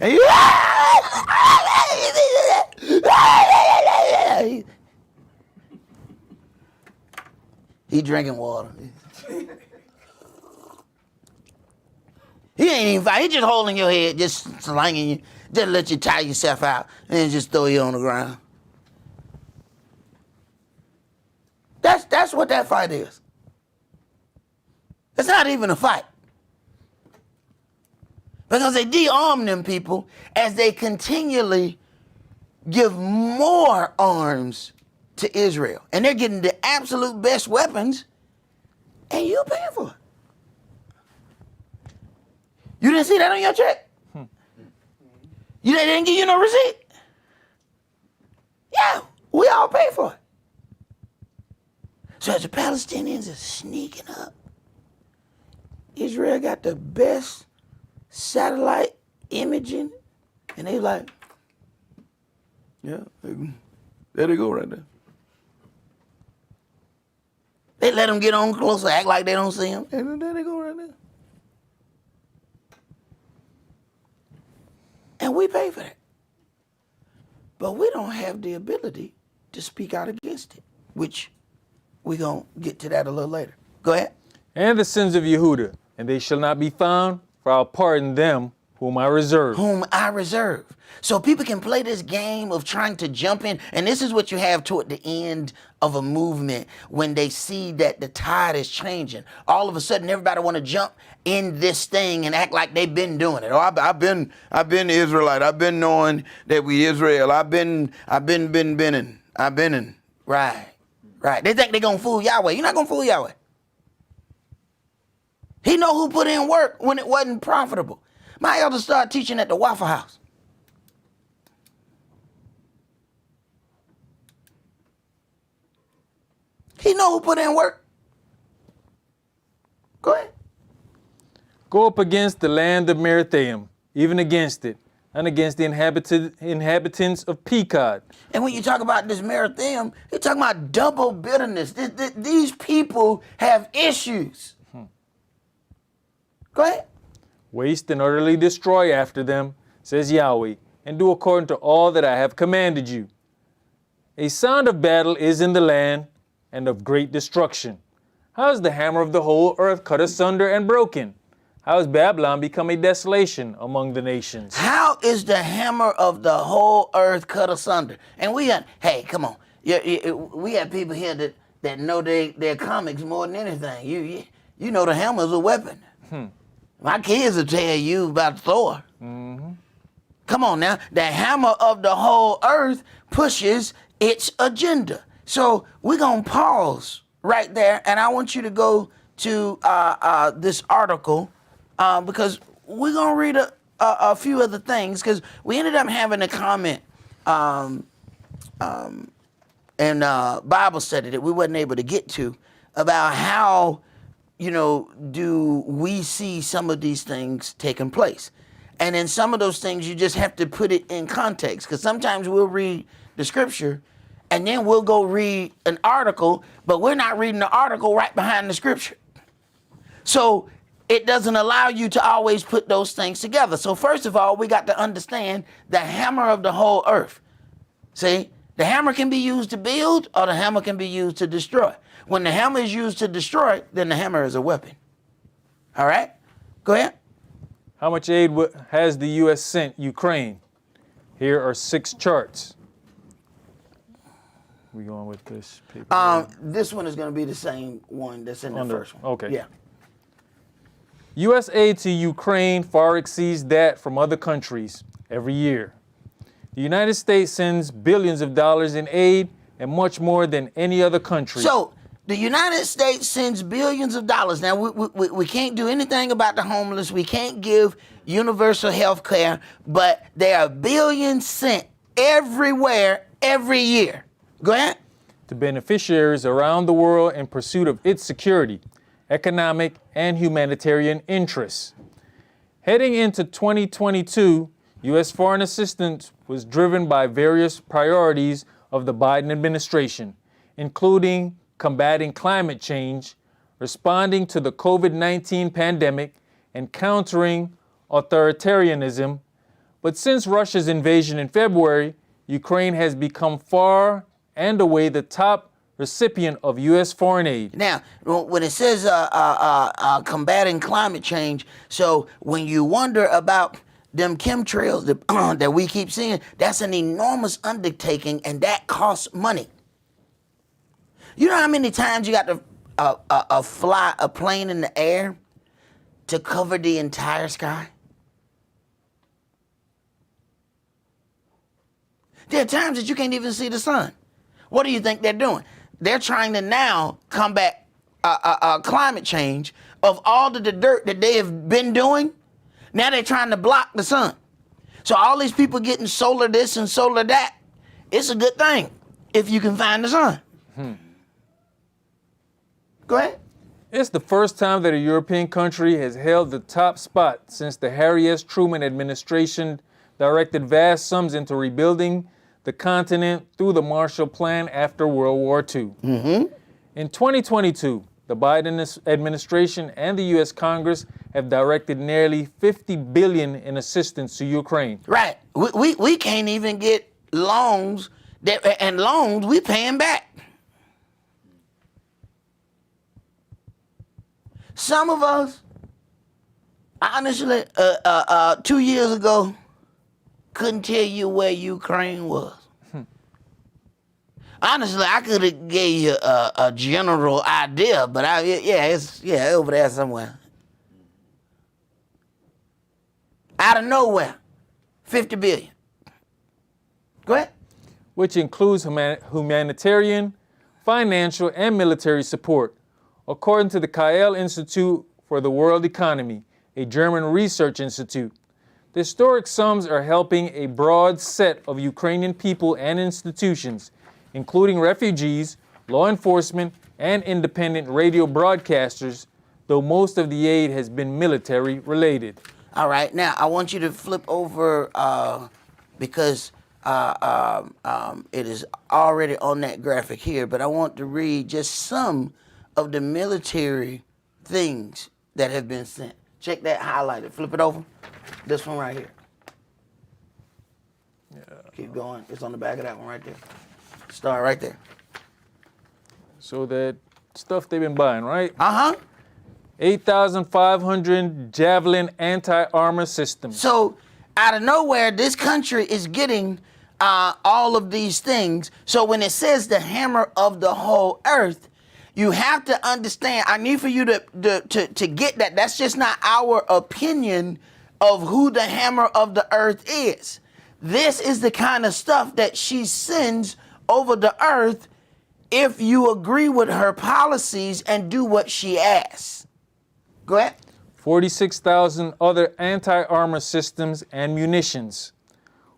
And you he drinking water. He ain't even fight. He just holding your head, just slanging you, just let you tire yourself out and then just throw you on the ground. That's what that fight is. It's not even a fight. Because they de-arm them people as they continually give more arms to Israel. And they're getting the absolute best weapons, and you pay for it. You didn't see that on your check? They didn't give you no receipt? Yeah, we all pay for it. So as the Palestinians are sneaking up, Israel got the best satellite imaging, and they like, yeah, there they go right there. They let them get on closer, act like they don't see them, and there they go right there. And we pay for that. But we don't have the ability to speak out against it, which we're going to get to that a little later. Go ahead. And the sins of Yehuda, and they shall not be found, for I'll pardon them whom I reserve. Whom I reserve. So people can play this game of trying to jump in, and this is what you have toward the end of a movement when they see that the tide is changing. All of a sudden, everybody want to jump in this thing and act like they've been doing it. Oh, I've been Israelite. I've been knowing that we Israel. I've been in. Right. They think they're gonna fool Yahweh. You're not gonna fool Yahweh. He know who put in work when it wasn't profitable. My elder started teaching at the Waffle House. He know who put in work. Go ahead. Go up against the land of Merathaim, even against it. and against the inhabitants of Pequod. And when you talk about this Merathim, you're talking about double bitterness. These people have issues. Go ahead. Waste and utterly destroy after them, says Yahweh, and do according to all that I have commanded you. A sound of battle is in the land, and of great destruction. How is the hammer of the whole earth cut asunder and broken? How has Babylon become a desolation among the nations? How is the hammer of the whole earth cut asunder? And hey, come on. We have people here that know their comics more than anything. You know the hammer is a weapon. My kids will tell you about Thor. Come on now. The hammer of the whole earth pushes its agenda. So we're going to pause right there, and I want you to go to this article because we're going to read a few other things because we ended up having a comment in Bible study that we wasn't able to get to about how, do we see some of these things taking place. And in some of those things, you just have to put it in context because sometimes we'll read the scripture and then we'll go read an article, but we're not reading the article right behind the scripture. So it doesn't allow you to always put those things together. So first of all, we got to understand the hammer of the whole earth. See, the hammer can be used to build or the hammer can be used to destroy. When the hammer is used to destroy, then the hammer is a weapon. All right? Go ahead. How much aid has the U.S. sent Ukraine? Here are 6 charts. We going with this paper? This one is going to be the same one that's in the first one. Okay. Yeah. U.S. aid to Ukraine far exceeds that from other countries every year. The United States sends billions of dollars in aid and much more than any other country. So the United States sends billions of dollars. Now, we can't do anything about the homeless. We can't give universal health care, but there are billions sent everywhere, every year. Go ahead. To beneficiaries around the world in pursuit of its security, economic, and humanitarian interests. Heading into 2022, U.S. foreign assistance was driven by various priorities of the Biden administration, including combating climate change, responding to the COVID-19 pandemic, and countering authoritarianism. But since Russia's invasion in February, Ukraine has become far and away the top recipient of U.S. foreign aid. Now, when it says combating climate change, so when you wonder about them chemtrails that we keep seeing, that's an enormous undertaking, and that costs money. You know how many times you got to fly a plane in the air to cover the entire sky? There are times that you can't even see the sun. What do you think they're doing? They're trying to now combat climate change of all of the dirt that they have been doing. Now they're trying to block the sun. So all these people getting solar this and solar that, it's a good thing if you can find the sun. Go ahead. It's the first time that a European country has held the top spot since the Harry S. Truman administration directed vast sums into rebuilding the continent through the Marshall Plan after World War II. In 2022, the Biden administration and the U.S. Congress have directed nearly $50 billion in assistance to Ukraine. Right. We can't even get loans, and loans we paying back. Some of us, honestly, 2 years ago, couldn't tell you where Ukraine was. Honestly, I could have gave you a general idea, but it's over there somewhere. Out of nowhere, 50 billion. Go ahead. Which includes humanitarian, financial, and military support. According to the Kael Institute for the World Economy, a German research institute, the historic sums are helping a broad set of Ukrainian people and institutions, including refugees, law enforcement, and independent radio broadcasters, though most of the aid has been military related. All right. Now I want you to flip over because it is already on that graphic here, but I want to read just some of the military things that have been sent. Check that highlighted. Flip it over. This one right here. Yeah. Keep going. It's on the back of that one right there. Start right there. So that stuff they've been buying, right? Uh-huh. 8,500 Javelin anti-armor systems. So out of nowhere, this country is getting all of these things. So when it says the hammer of the whole earth, you have to understand, I need for you to get that. That's just not our opinion of who the hammer of the earth is. This is the kind of stuff that she sends over the earth if you agree with her policies and do what she asks. Go ahead. 46,000 other anti-armor systems and munitions.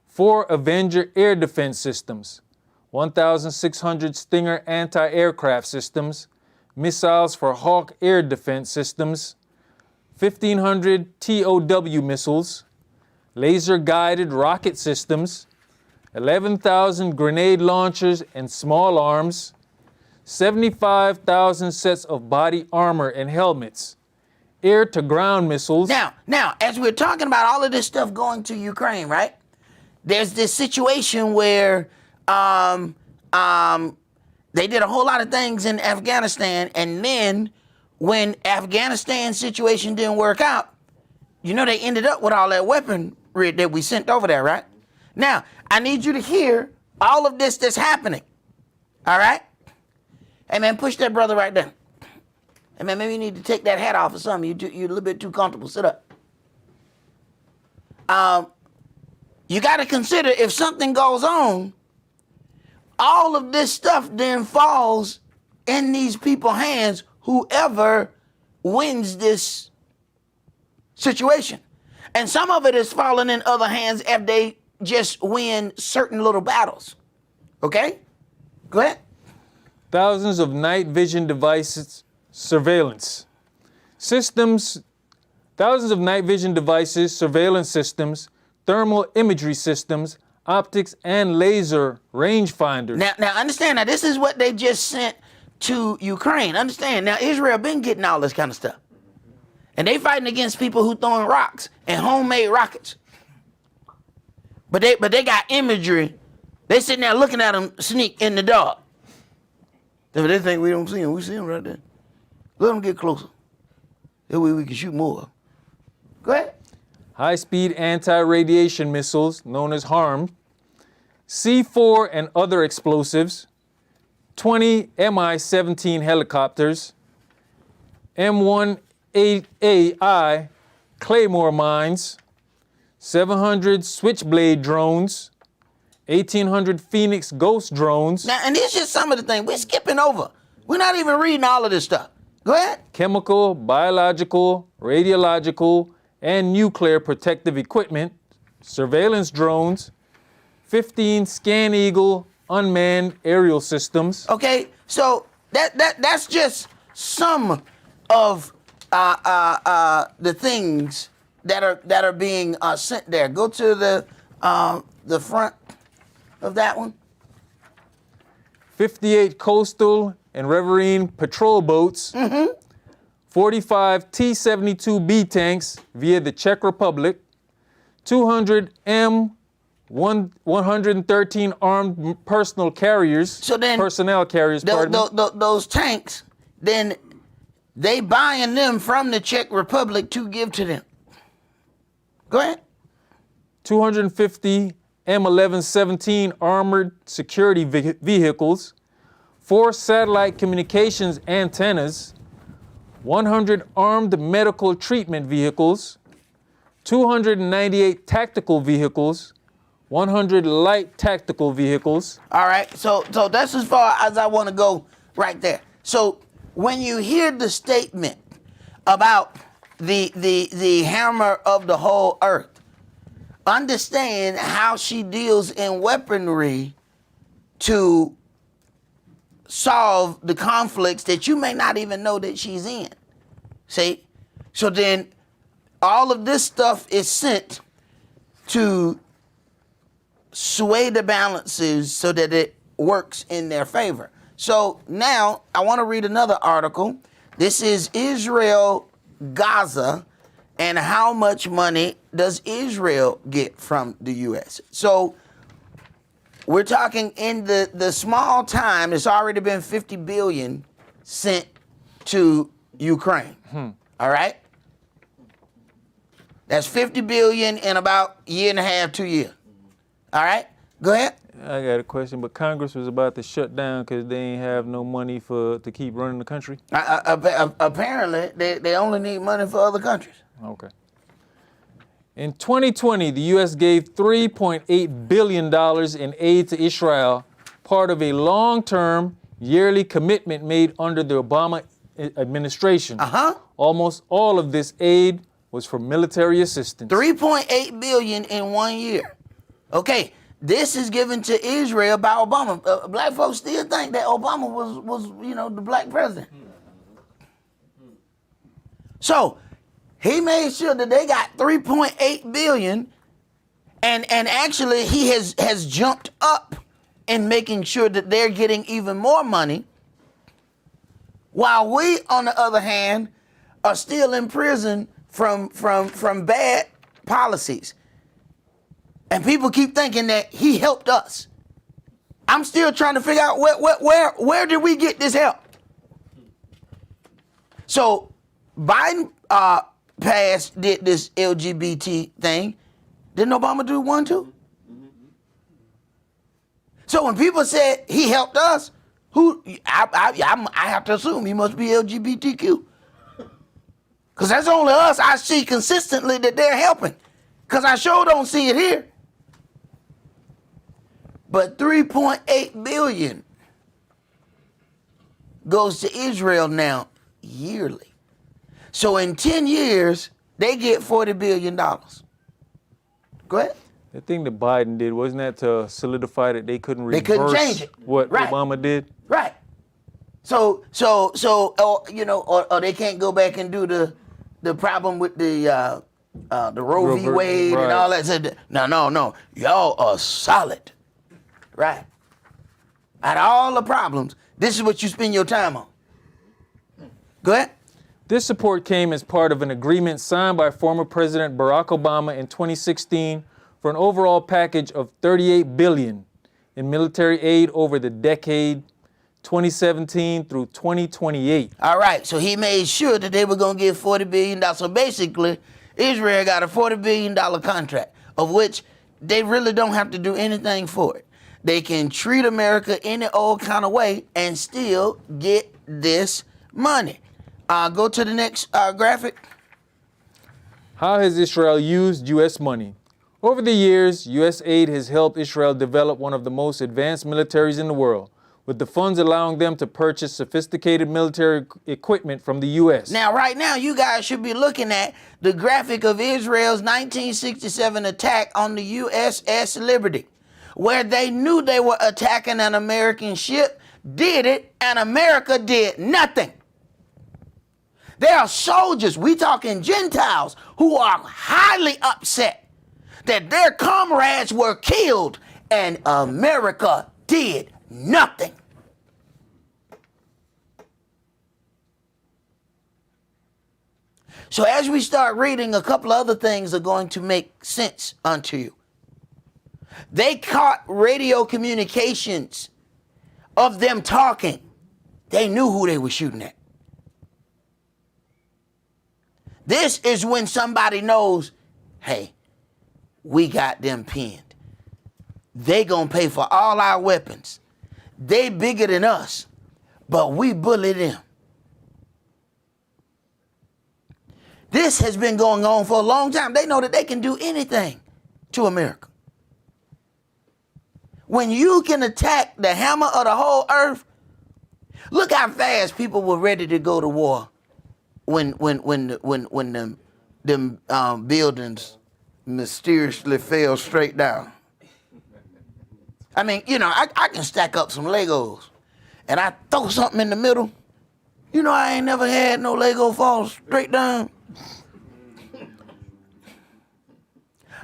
4 Avenger air defense systems. 1,600 Stinger anti-aircraft systems. Missiles for Hawk air defense systems. 1,500 TOW missiles. Laser-guided rocket systems. 11,000 grenade launchers and small arms. 75,000 sets of body armor and helmets. Air-to-ground missiles. Now, as we're talking about all of this stuff going to Ukraine, right? There's this situation where they did a whole lot of things in Afghanistan, and then when Afghanistan's situation didn't work out, you know they ended up with all that weaponry that we sent over there, right? Now, I need you to hear all of this that's happening, all right? Hey, man, push that brother right there. Hey, man, maybe you need to take that hat off or something. You're a little bit too comfortable. Sit up. You got to consider if something goes on, all of this stuff then falls in these people's hands, whoever wins this situation. And some of it is falling in other hands if they just win certain little battles. Okay? Go ahead. Thousands of night vision devices, surveillance systems, thousands of night vision devices, surveillance systems, thermal imagery systems, optics, and laser rangefinders. Now understand, now this is what they just sent to Ukraine. Understand, now Israel been getting all this kind of stuff. And they fighting against people who throwing rocks and homemade rockets. But they got imagery. They sitting there looking at them sneak in the dark. They think we don't see them. We see them right there. Let them get closer. That way we can shoot more. Go ahead. High-speed anti-radiation missiles, known as HARM, C4 and other explosives, 20 Mi-17 helicopters, M1AI Claymore mines, 700 Switchblade drones, 1,800 Phoenix Ghost drones. Now, and this is just some of the things. We're skipping over. We're not even reading all of this stuff. Go ahead. Chemical, biological, radiological, and nuclear protective equipment, surveillance drones, 15 Scan Eagle unmanned aerial systems. Okay, so that's just some of the things that are being sent there. Go to the front of that one. 58 coastal and riverine patrol boats, 45 T-72B tanks via the Czech Republic, 200 M113 armed personnel carriers. So then, personnel carriers. Those tanks, then they buying them from the Czech Republic to give to them. Go ahead. 250 M1117 armored security vehicles, 4 satellite communications antennas, 100 armed medical treatment vehicles, 298 tactical vehicles, 100 light tactical vehicles. All right, so that's as far as I want to go right there. So when you hear the statement about the hammer of the whole earth, understand how she deals in weaponry to solve the conflicts that you may not even know that she's in. See? So then all of this stuff is sent to sway the balances so that it works in their favor. So now I want to read another article. This is Israel, Gaza, and how much money does Israel get from the U.S.? So we're talking in the small time, it's already been 50 billion sent to Ukraine. All right? That's 50 billion in about a year and a half, 2 years. All right? Go ahead. I got a question, but Congress was about to shut down because they ain't have no money to keep running the country. Apparently, they only need money for other countries. Okay. In 2020, the U.S. gave $3.8 billion in aid to Israel, part of a long-term yearly commitment made under the Obama administration. Almost all of this aid was for military assistance. 3.8 billion in 1 year. Okay, this is given to Israel by Obama. Black folks still think that Obama was the black president. So he made sure that they got 3.8 billion, and actually he has jumped up in making sure that they're getting even more money, while we, on the other hand, are still in prison from bad policies. And people keep thinking that he helped us. I'm still trying to figure out where did we get this help? So Biden did this LGBT thing. Didn't Obama do one too? So when people said he helped us, I have to assume he must be LGBTQ. Because that's only us I see consistently that they're helping. Because I sure don't see it here. But 3.8 billion goes to Israel now yearly. So in 10 years, they get $40 billion. Go ahead. The thing that Biden did, wasn't that to solidify that they couldn't reverse change it. what Right. Obama did? Right. So or they can't go back and do the problem with the Roe v. Wade and all that. Said, no, y'all are solid. Right. Out of all the problems, this is what you spend your time on. Go ahead. This support came as part of an agreement signed by former President Barack Obama in 2016 for an overall package of $38 billion in military aid over the decade 2017 through 2028. All right, so he made sure that they were going to give $40 billion. So basically, Israel got a $40 billion contract, of which they really don't have to do anything for it. They can treat America any old kind of way and still get this money. Go to the next graphic. How has Israel used U.S. money? Over the years, U.S. aid has helped Israel develop one of the most advanced militaries in the world, with the funds allowing them to purchase sophisticated military equipment from the U.S. Now, right now, you guys should be looking at the graphic of Israel's 1967 attack on the USS Liberty, where they knew they were attacking an American ship, did it, and America did nothing. There are soldiers, we talking Gentiles, who are highly upset that their comrades were killed and America did nothing. So as we start reading, a couple of other things are going to make sense unto you. They caught radio communications of them talking. They knew who they were shooting at. This is when somebody knows, hey, we got them pinned. They gonna pay for all our weapons. They bigger than us, but we bully them. This has been going on for a long time. They know that they can do anything to America. When you can attack the hammer of the whole earth, look how fast people were ready to go to war when them buildings mysteriously fell straight down. I mean, I can stack up some Legos and I throw something in the middle. I ain't never had no Lego fall straight down.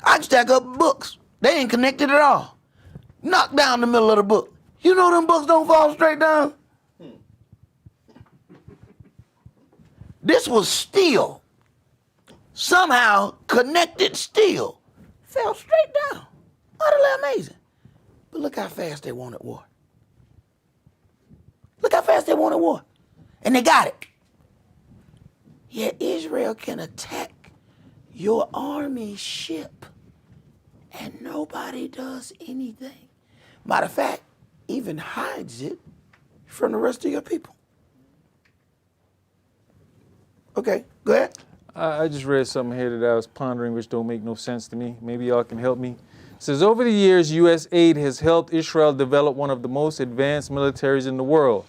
I can stack up books. They ain't connected at all. Knock down the middle of the book. You know them books don't fall straight down? This was steel. Somehow connected steel. Fell straight down. Utterly amazing. But look how fast they wanted war. Look how fast they wanted war. And they got it. Yet Israel can attack your army ship and nobody does anything. Matter of fact, even hides it from the rest of your people. Okay, go ahead. I just read something here that I was pondering, which don't make no sense to me. Maybe y'all can help me. It says, over the years, U.S. aid has helped Israel develop one of the most advanced militaries in the world,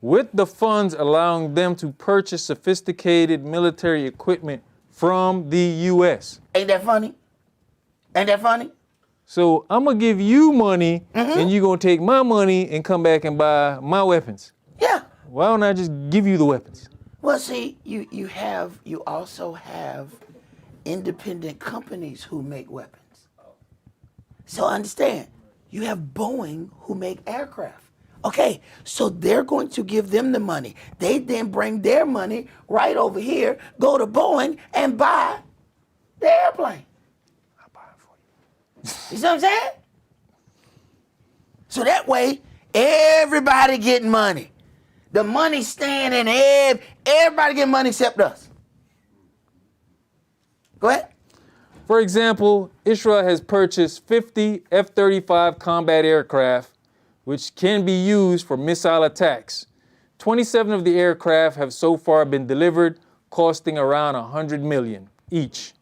with the funds allowing them to purchase sophisticated military equipment from the U.S. Ain't that funny? Ain't that funny? So I'm going to give you money, and you're going to take my money and come back and buy my weapons. Yeah. Why don't I just give you the weapons? Well, see, you also have independent companies who make weapons. So understand, you have Boeing who make aircraft. Okay, so they're going to give them the money. They then bring their money right over here, go to Boeing and buy the airplane. I'll buy it for you. You see what I'm saying? So that way, everybody getting money. The money staying in everybody getting money except us. Go ahead. For example, Israel has purchased 50 F-35 combat aircraft, which can be used for missile attacks. 27 of the aircraft have so far been delivered, costing around $100 million each.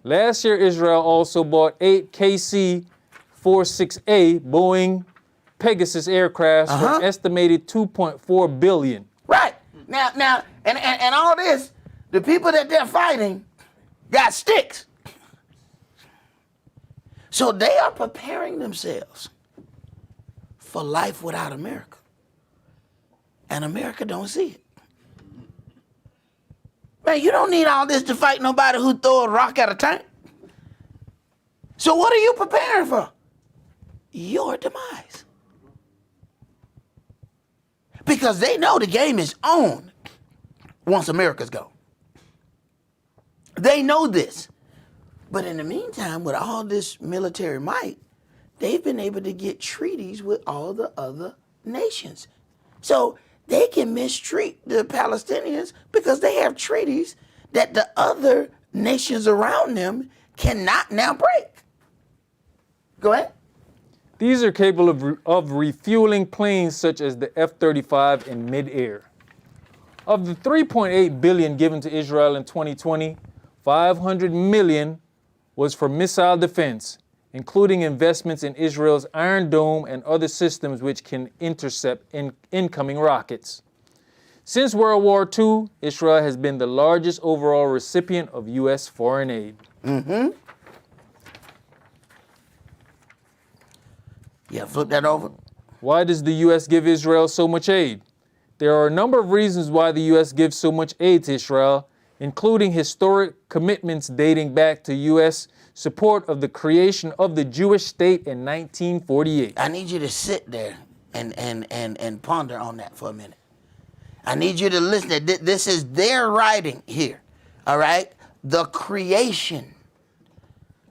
Last year, Israel also bought 8 KC-46A Boeing Pegasus aircraft for an estimated $2.4 billion. Right. Now, and all this, the people that they're fighting got sticks. So they are preparing themselves for life without America. And America don't see it. Man, you don't need all this to fight nobody who throw a rock at a tank. So what are you preparing for? Your demise. Because they know the game is on once America's gone. They know this. But in the meantime, with all this military might, they've been able to get treaties with all the other nations. So they can mistreat the Palestinians because they have treaties that the other nations around them cannot now break. Go ahead. These are capable of refueling planes such as the F-35 in midair. Of the $3.8 billion given to Israel in 2020, $500 million was for missile defense, including investments in Israel's Iron Dome and other systems which can intercept incoming rockets. Since World War II, Israel has been the largest overall recipient of U.S. foreign aid. Yeah, flip that over. Why does the U.S. give Israel so much aid? There are a number of reasons why the U.S. gives so much aid to Israel, including historic commitments dating back to U.S. support of the creation of the Jewish state in 1948. I need you to sit there and ponder on that for a minute. I need you to listen. This is their writing here, all right? The creation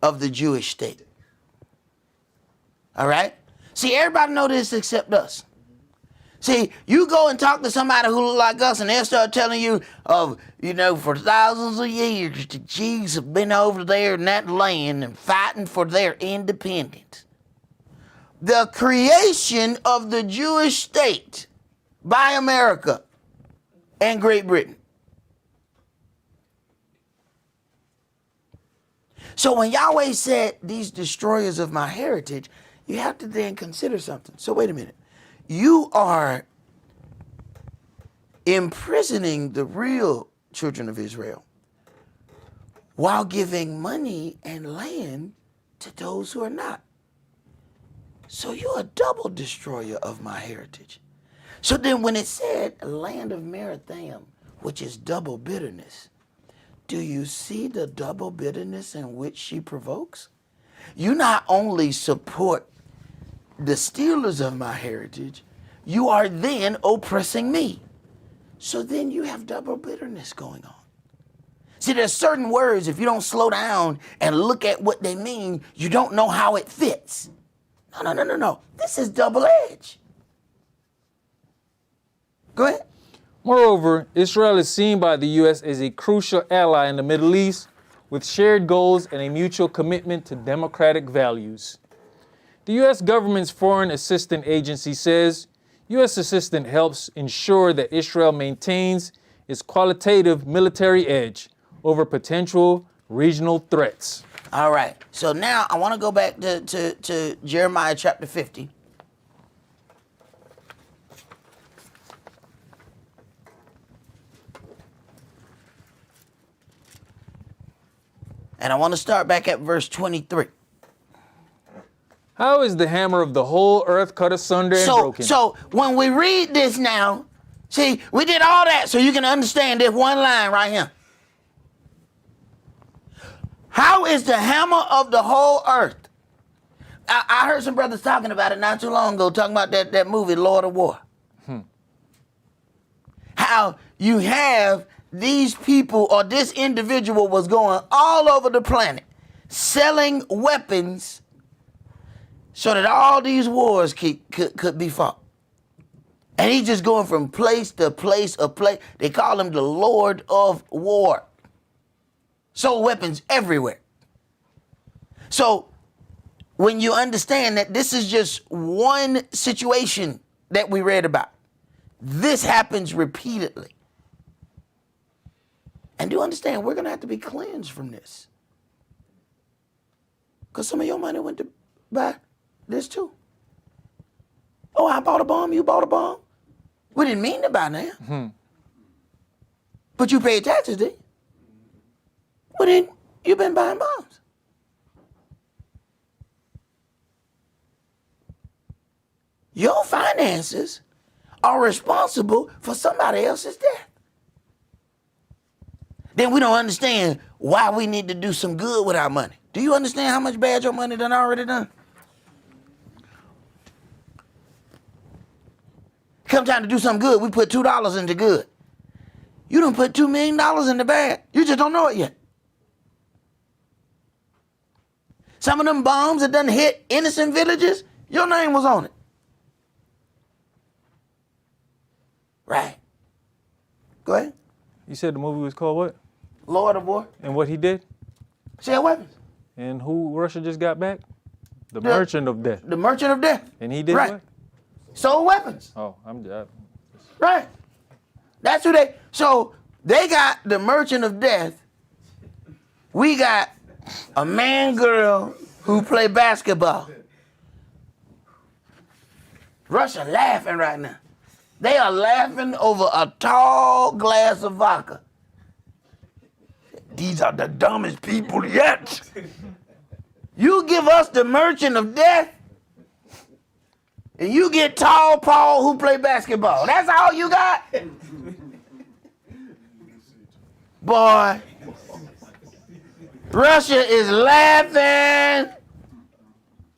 of the Jewish state, all right? See, everybody know this except us. See, you go and talk to somebody who look like us and they'll start telling you of, for thousands of years, the Jews have been over there in that land and fighting for their independence. The creation of the Jewish state by America and Great Britain. So when Yahweh said, these destroyers of my heritage, you have to then consider something. So wait a minute. You are imprisoning the real children of Israel while giving money and land to those who are not. So you're a double destroyer of my heritage. So then when it said land of Merathaim, which is double bitterness, Do you see the double bitterness in which she provokes? You not only support the stealers of my heritage, you are then oppressing me. So then you have double bitterness going on. See, there's certain words, if you don't slow down and look at what they mean, you don't know how it fits. No. This is double-edged. Go ahead. Moreover, Israel is seen by the U.S. as a crucial ally in the Middle East with shared goals and a mutual commitment to democratic values. The U.S. government's Foreign Assistance Agency says U.S. assistance helps ensure that Israel maintains its qualitative military edge over potential regional threats. All right. So now I want to go back to Jeremiah chapter 50. And I want to start back at verse 23. How is the hammer of the whole earth cut asunder and broken? So when we read this now, see, we did all that so you can understand this one line right here. How is the hammer of the whole earth? I heard some brothers talking about it not too long ago, talking about that movie, Lord of War. How you have these people, or this individual was going all over the planet selling weapons so that all these wars could be fought. And he's just going from place to place of place. They call him the Lord of War. Sold weapons everywhere. So when you understand that this is just one situation that we read about, this happens repeatedly. And do understand, we're going to have to be cleansed from this. Because some of your money went to buy this too. Oh, I bought a bomb, you bought a bomb. We didn't mean to buy that. But you paid taxes, didn't you? Well, then you've been buying bombs. Your finances are responsible for somebody else's death. Then we don't understand why we need to do some good with our money. Do you understand how much bad your money done already done? Come time to do something good, we put $2 into good. You done put $2 million in the bad. You just don't know it yet. Some of them bombs that done hit innocent villages, your name was on it. Right. Go ahead. You said the movie was called what? Lord of War. And what he did? Sell weapons. And who Russia just got back? The Merchant of Death. The Merchant of Death. And he did right. what? Sold weapons. Oh, Right. That's who they, so they got the Merchant of Death. We got a man girl who play basketball. Russia laughing right now. They are laughing over a tall glass of vodka. These are the dumbest people yet. You give us the Merchant of Death, and you get Tall Paul who play basketball. That's all you got? Boy, Russia is laughing.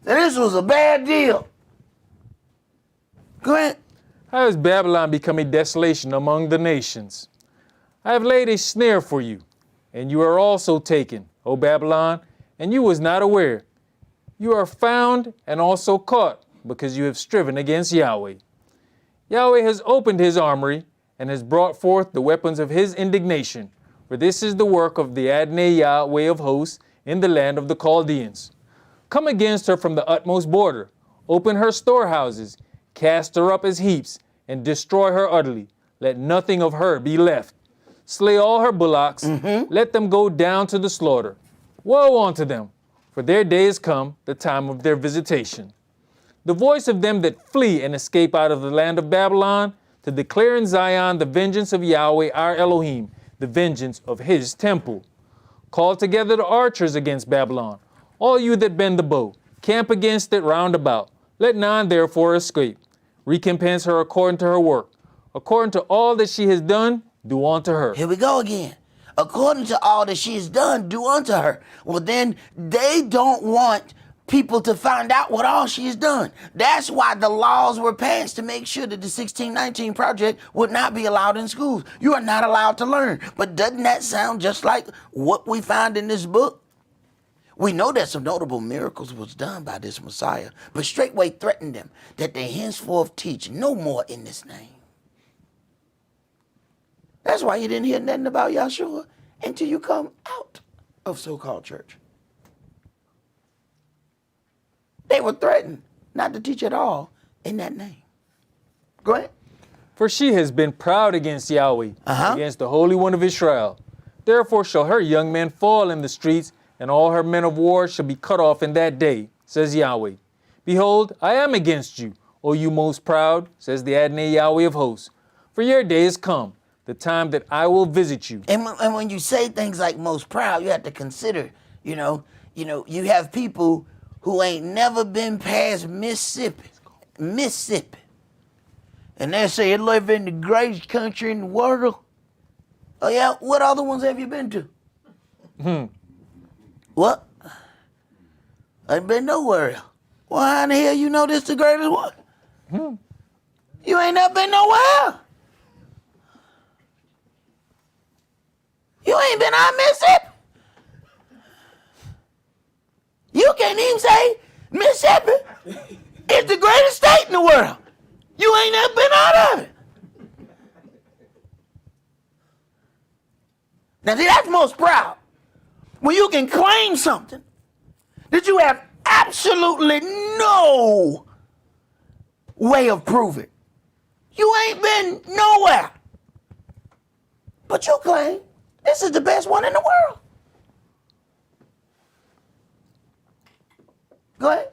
This was a bad deal. Go ahead. How has Babylon become a desolation among the nations? I have laid a snare for you, and you are also taken, O Babylon, and you was not aware. You are found and also caught, because you have striven against Yahweh. Yahweh has opened his armory and has brought forth the weapons of his indignation, for this is the work of the Adonai Yahweh of hosts in the land of the Chaldeans. Come against her from the utmost border, open her storehouses, cast her up as heaps, and destroy her utterly. Let nothing of her be left. Slay all her bullocks, let them go down to the slaughter. Woe unto them, for their day is come, the time of their visitation. The voice of them that flee and escape out of the land of Babylon, to declare in Zion the vengeance of Yahweh our Elohim, the vengeance of his temple. Call together the archers against Babylon, all you that bend the bow, camp against it round about. Let none therefore escape. Recompense her according to her work. According to all that she has done, do unto her. Here we go again. according to all that she has done, do unto her. Well, then they don't want people to find out what all she has done. That's why the laws were passed to make sure that the 1619 Project would not be allowed in schools. You are not allowed to learn. But doesn't that sound just like what we find in this book? We know that some notable miracles was done by this Messiah, but straightway threatened them that they henceforth teach no more in this name. That's why you didn't hear nothing about Yahshua until you come out of so-called church. They were threatened not to teach at all in that name. Go ahead. For she has been proud against Yahweh, against the Holy One of Israel. Therefore shall her young men fall in the streets, and all her men of war shall be cut off in that day, says Yahweh. Behold, I am against you, O you most proud, says the Adonai Yahweh of hosts. For your day is come, the time that I will visit you. And when you say things like most proud, you have to consider, you have people who ain't never been past Mississippi. And they say you live in the greatest country in the world. Oh yeah, what other ones have you been to? What? I ain't been nowhere else. Well, how in the hell you know this the greatest one? You ain't never been nowhere else. You ain't been out of Mississippi. You can't even say Mississippi is the greatest state in the world. You ain't never been out of it. Now see, that's most proud. When you can claim something that you have absolutely no way of proving. You ain't been nowhere. But you claim this is the best one in the world. Go ahead.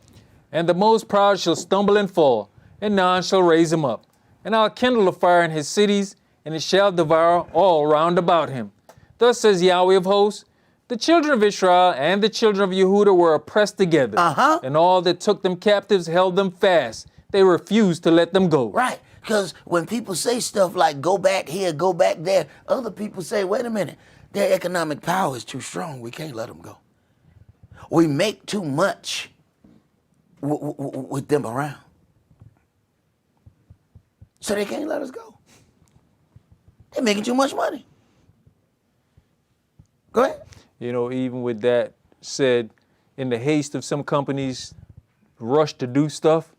And the most proud shall stumble and fall, and none shall raise him up. And I'll kindle a fire in his cities, and it shall devour all round about him. Thus says Yahweh of hosts, the children of Israel and the children of Yehuda were oppressed together, and all that took them captives held them fast. They refused to let them go. Right, because when people say stuff like go back here, go back there, other people say, wait a minute, their economic power is too strong. We can't let them go. We make too much with them around. So they can't let us go. They're making too much money. Go ahead. Even with that said, in the haste of some companies rush to do stuff,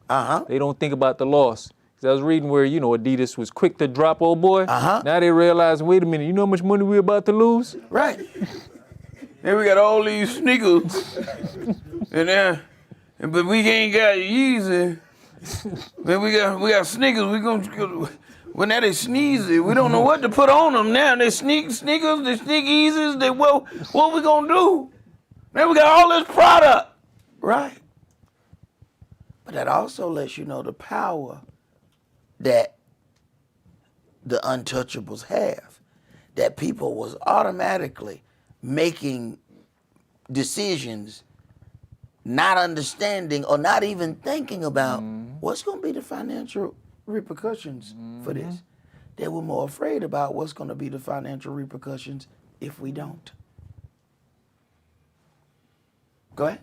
they don't think about the loss. 'Cause I was reading where, Adidas was quick to drop old boy. Now they realize, wait a minute, you know how much money we're about to lose? Right. Then we got all these sneakers. But we ain't got Yeezy. Then we got sneakers. When they sneeze it, we don't know what to put on them now. They sneakers, they sneak Yeezys. What we gonna do? Then we got all this product. Right. But that also lets you know the power that the untouchables have. That people was automatically making decisions, not understanding or not even thinking about what's going to be the financial repercussions for this. They were more afraid about what's going to be the financial repercussions if we don't. Go ahead.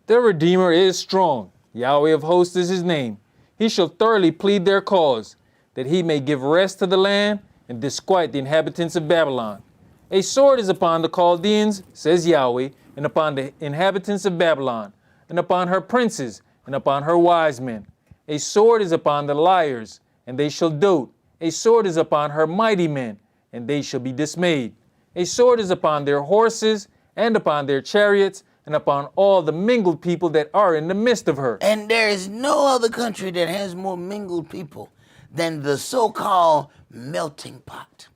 Their Redeemer is strong. Yahweh of hosts is his name. He shall thoroughly plead their cause, that he may give rest to the land and disquiet the inhabitants of Babylon. A sword is upon the Chaldeans, says Yahweh, and upon the inhabitants of Babylon, and upon her princes, and upon her wise men. A sword is upon the liars, and they shall dote. A sword is upon her mighty men, and they shall be dismayed. A sword is upon their horses, and upon their chariots, and upon all the mingled people that are in the midst of her. And there is no other country that has more mingled people than the so-called melting pot.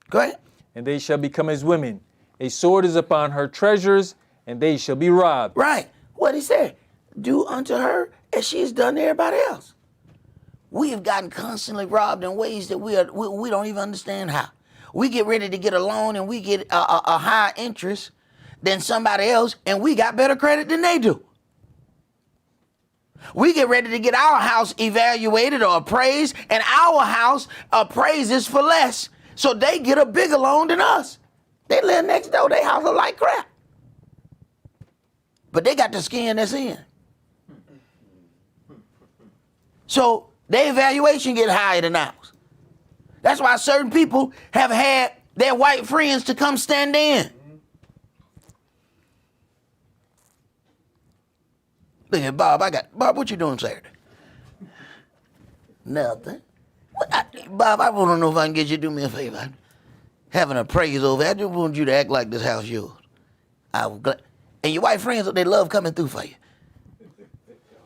Go ahead. And they shall become as women. A sword is upon her treasures, and they shall be robbed. Right. What he said, do unto her as she has done to everybody else. We have gotten constantly robbed in ways that we don't even understand how. We get ready to get a loan and we get a higher interest than somebody else, and we got better credit than they do. We get ready to get our house evaluated or appraised, and our house appraises for less. So they get a bigger loan than us. They live next door. Their house look like crap. But they got the skin that's in. So their evaluation get higher than ours. That's why certain people have had their white friends to come stand in. Look at Bob. Bob, what you doing Saturday? Nothing. Bob, I want to know if I can get you to do me a favor. I'm having an appraisal over. I just want you to act like this house yours. And your white friends, they love coming through for you.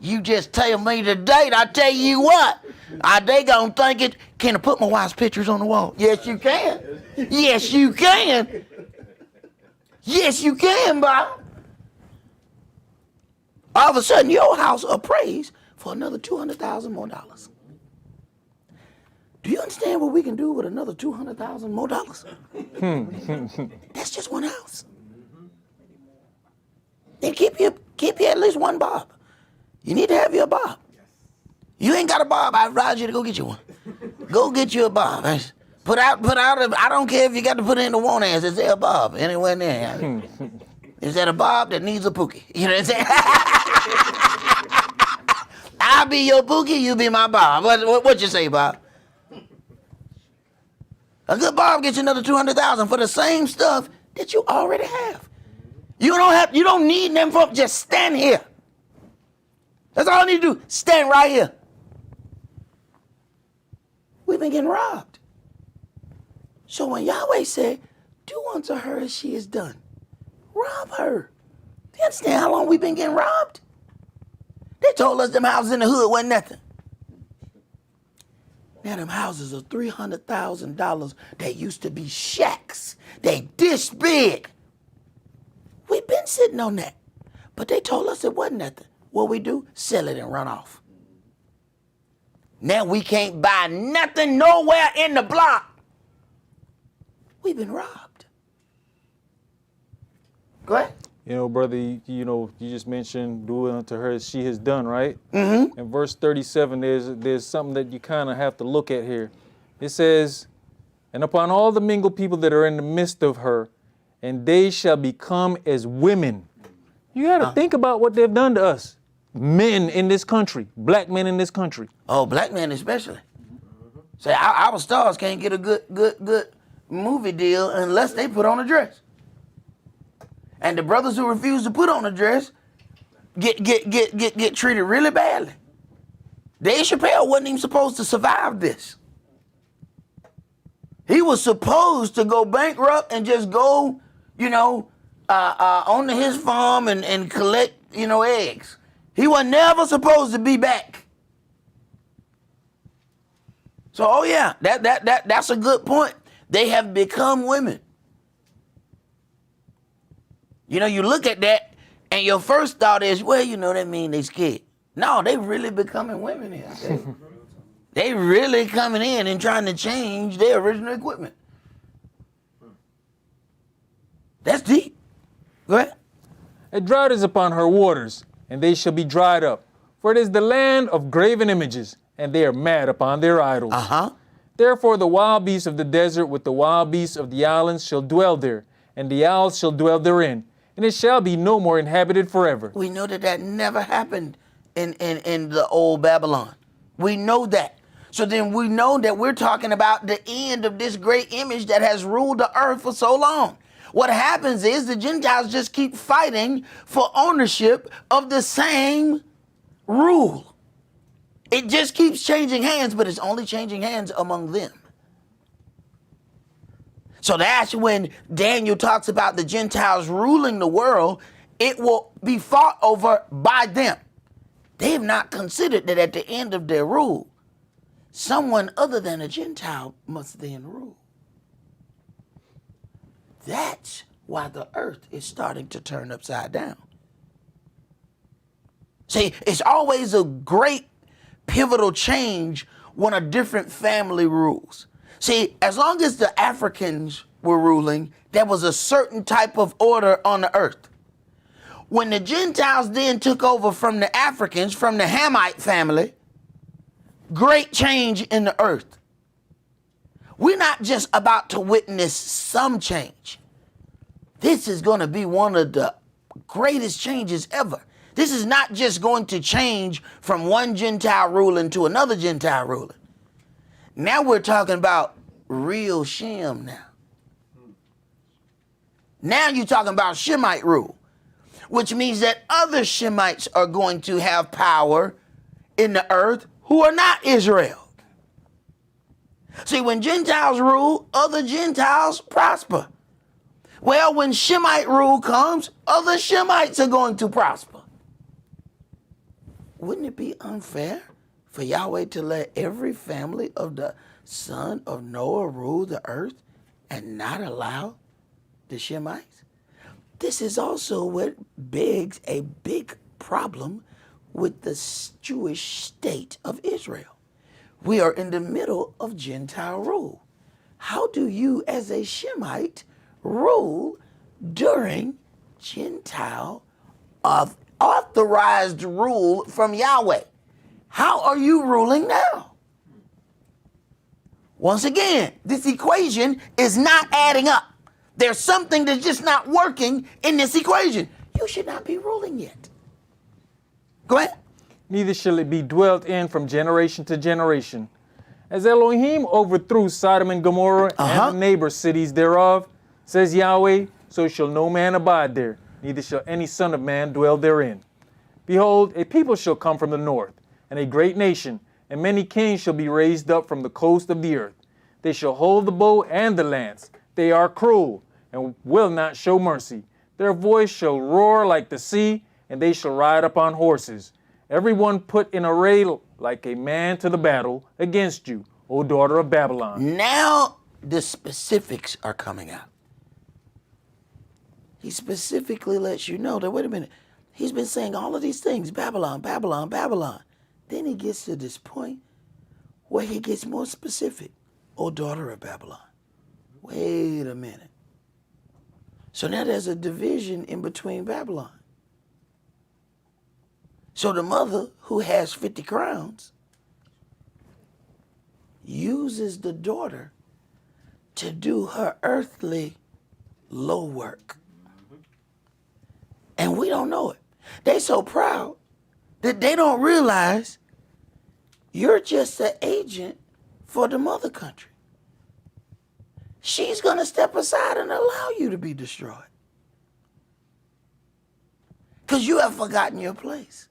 You just tell me the date, I tell you what. They gonna think it. Can I put my wife's pictures on the wall? Yes, you can. Yes, you can. Yes, you can, Bob. All of a sudden, your house appraised for another $200,000 more. Do you understand what we can do with another $200,000 more? That's just one house. Then keep you at least one Bob. You need to have your Bob. You ain't got a Bob, I advise you to go get you one. Go get you a Bob. Put out. I don't care if you got to put it in the one ass. Is there a Bob anywhere there? Is that a Bob that needs a Pookie? You know what I'm saying? I'll be your Pookie, you be my Bob. What you say, Bob? A good Bob gets you another $200,000 for the same stuff that you already have. You don't need them folks. Just stand here. That's all you need to do. Stand right here. We've been getting robbed. So when Yahweh said, do unto her as she is done, rob her. Do you understand how long we've been getting robbed? They told us them houses in the hood wasn't nothing. Now them houses are $300,000. They used to be shacks. They this big. We've been sitting on that. But they told us it wasn't nothing. What we do? Sell it and run off. Now we can't buy nothing nowhere in the block. We've been robbed. Go ahead. You know, brother, you just mentioned do unto her as she has done, right? Mm-hmm. In verse 37, there's something that you kind of have to look at here. It says, and upon all the mingled people that are in the midst of her, and they shall become as women. You got to think about what they've done to us. Men in this country, black men in this country. Oh, black men especially. Say, our stars can't get a good movie deal unless they put on a dress. And the brothers who refuse to put on a dress get treated really badly. Dave Chappelle wasn't even supposed to survive this. He was supposed to go bankrupt and just go, onto his farm and collect, eggs. He was never supposed to be back. So, oh yeah, that's a good point. They have become women. You look at that and your first thought is, well, that means they scared. No, they really becoming women here. They really coming in and trying to change their original equipment. That's deep. Go ahead. A drought is upon her waters, and they shall be dried up. For it is the land of graven images, and they are mad upon their idols. Therefore the wild beasts of the desert with the wild beasts of the islands shall dwell there, and the owls shall dwell therein, and it shall be no more inhabited forever. We know that never happened in the old Babylon. We know that. So then we know that we're talking about the end of this great image that has ruled the earth for so long. What happens is the Gentiles just keep fighting for ownership of the same rule. It just keeps changing hands, but it's only changing hands among them. So that's when Daniel talks about the Gentiles ruling the world. It will be fought over by them. They have not considered that at the end of their rule, someone other than a Gentile must then rule. That's why the earth is starting to turn upside down. See, it's always a great pivotal change when a different family rules. See, as long as the Africans were ruling, there was a certain type of order on the earth. When the Gentiles then took over from the Africans, from the Hamite family, great change in the earth. We're not just about to witness some change. This is going to be one of the greatest changes ever. This is not just going to change from one Gentile ruling to another Gentile ruling. Now we're talking about real Shem now. Now you're talking about Shemite rule, which means that other Shemites are going to have power in the earth who are not Israel. See, when Gentiles rule, other Gentiles prosper. Well, when Shemite rule comes, other Shemites are going to prosper. Wouldn't it be unfair for Yahweh to let every family of the son of Noah rule the earth and not allow the Shemites? This is also what begs a big problem with the Jewish state of Israel. We are in the middle of Gentile rule. How do you as a Shemite rule during Gentile authorized rule from Yahweh? How are you ruling now? Once again, this equation is not adding up. There's something that's just not working in this equation. You should not be ruling yet. Go ahead. Neither shall it be dwelt in from generation to generation. As Elohim overthrew Sodom and Gomorrah and the neighbor cities thereof, says Yahweh, so shall no man abide there, neither shall any son of man dwell therein. Behold, a people shall come from the north, and a great nation, and many kings shall be raised up from the coast of the earth. They shall hold the bow and the lance. They are cruel, and will not show mercy. Their voice shall roar like the sea, and they shall ride upon horses. Every one put in array like a man to the battle against you, O daughter of Babylon. Now the specifics are coming out. He specifically lets you know that, wait a minute, he's been saying all of these things, Babylon, Babylon, Babylon. Then he gets to this point where he gets more specific. O daughter of Babylon. Wait a minute. So now there's a division in between Babylon. So the mother who has 50 crowns uses the daughter to do her earthly low work. And we don't know it. They so proud that they don't realize you're just an agent for the mother country. She's going to step aside and allow you to be destroyed. Because you have forgotten your place.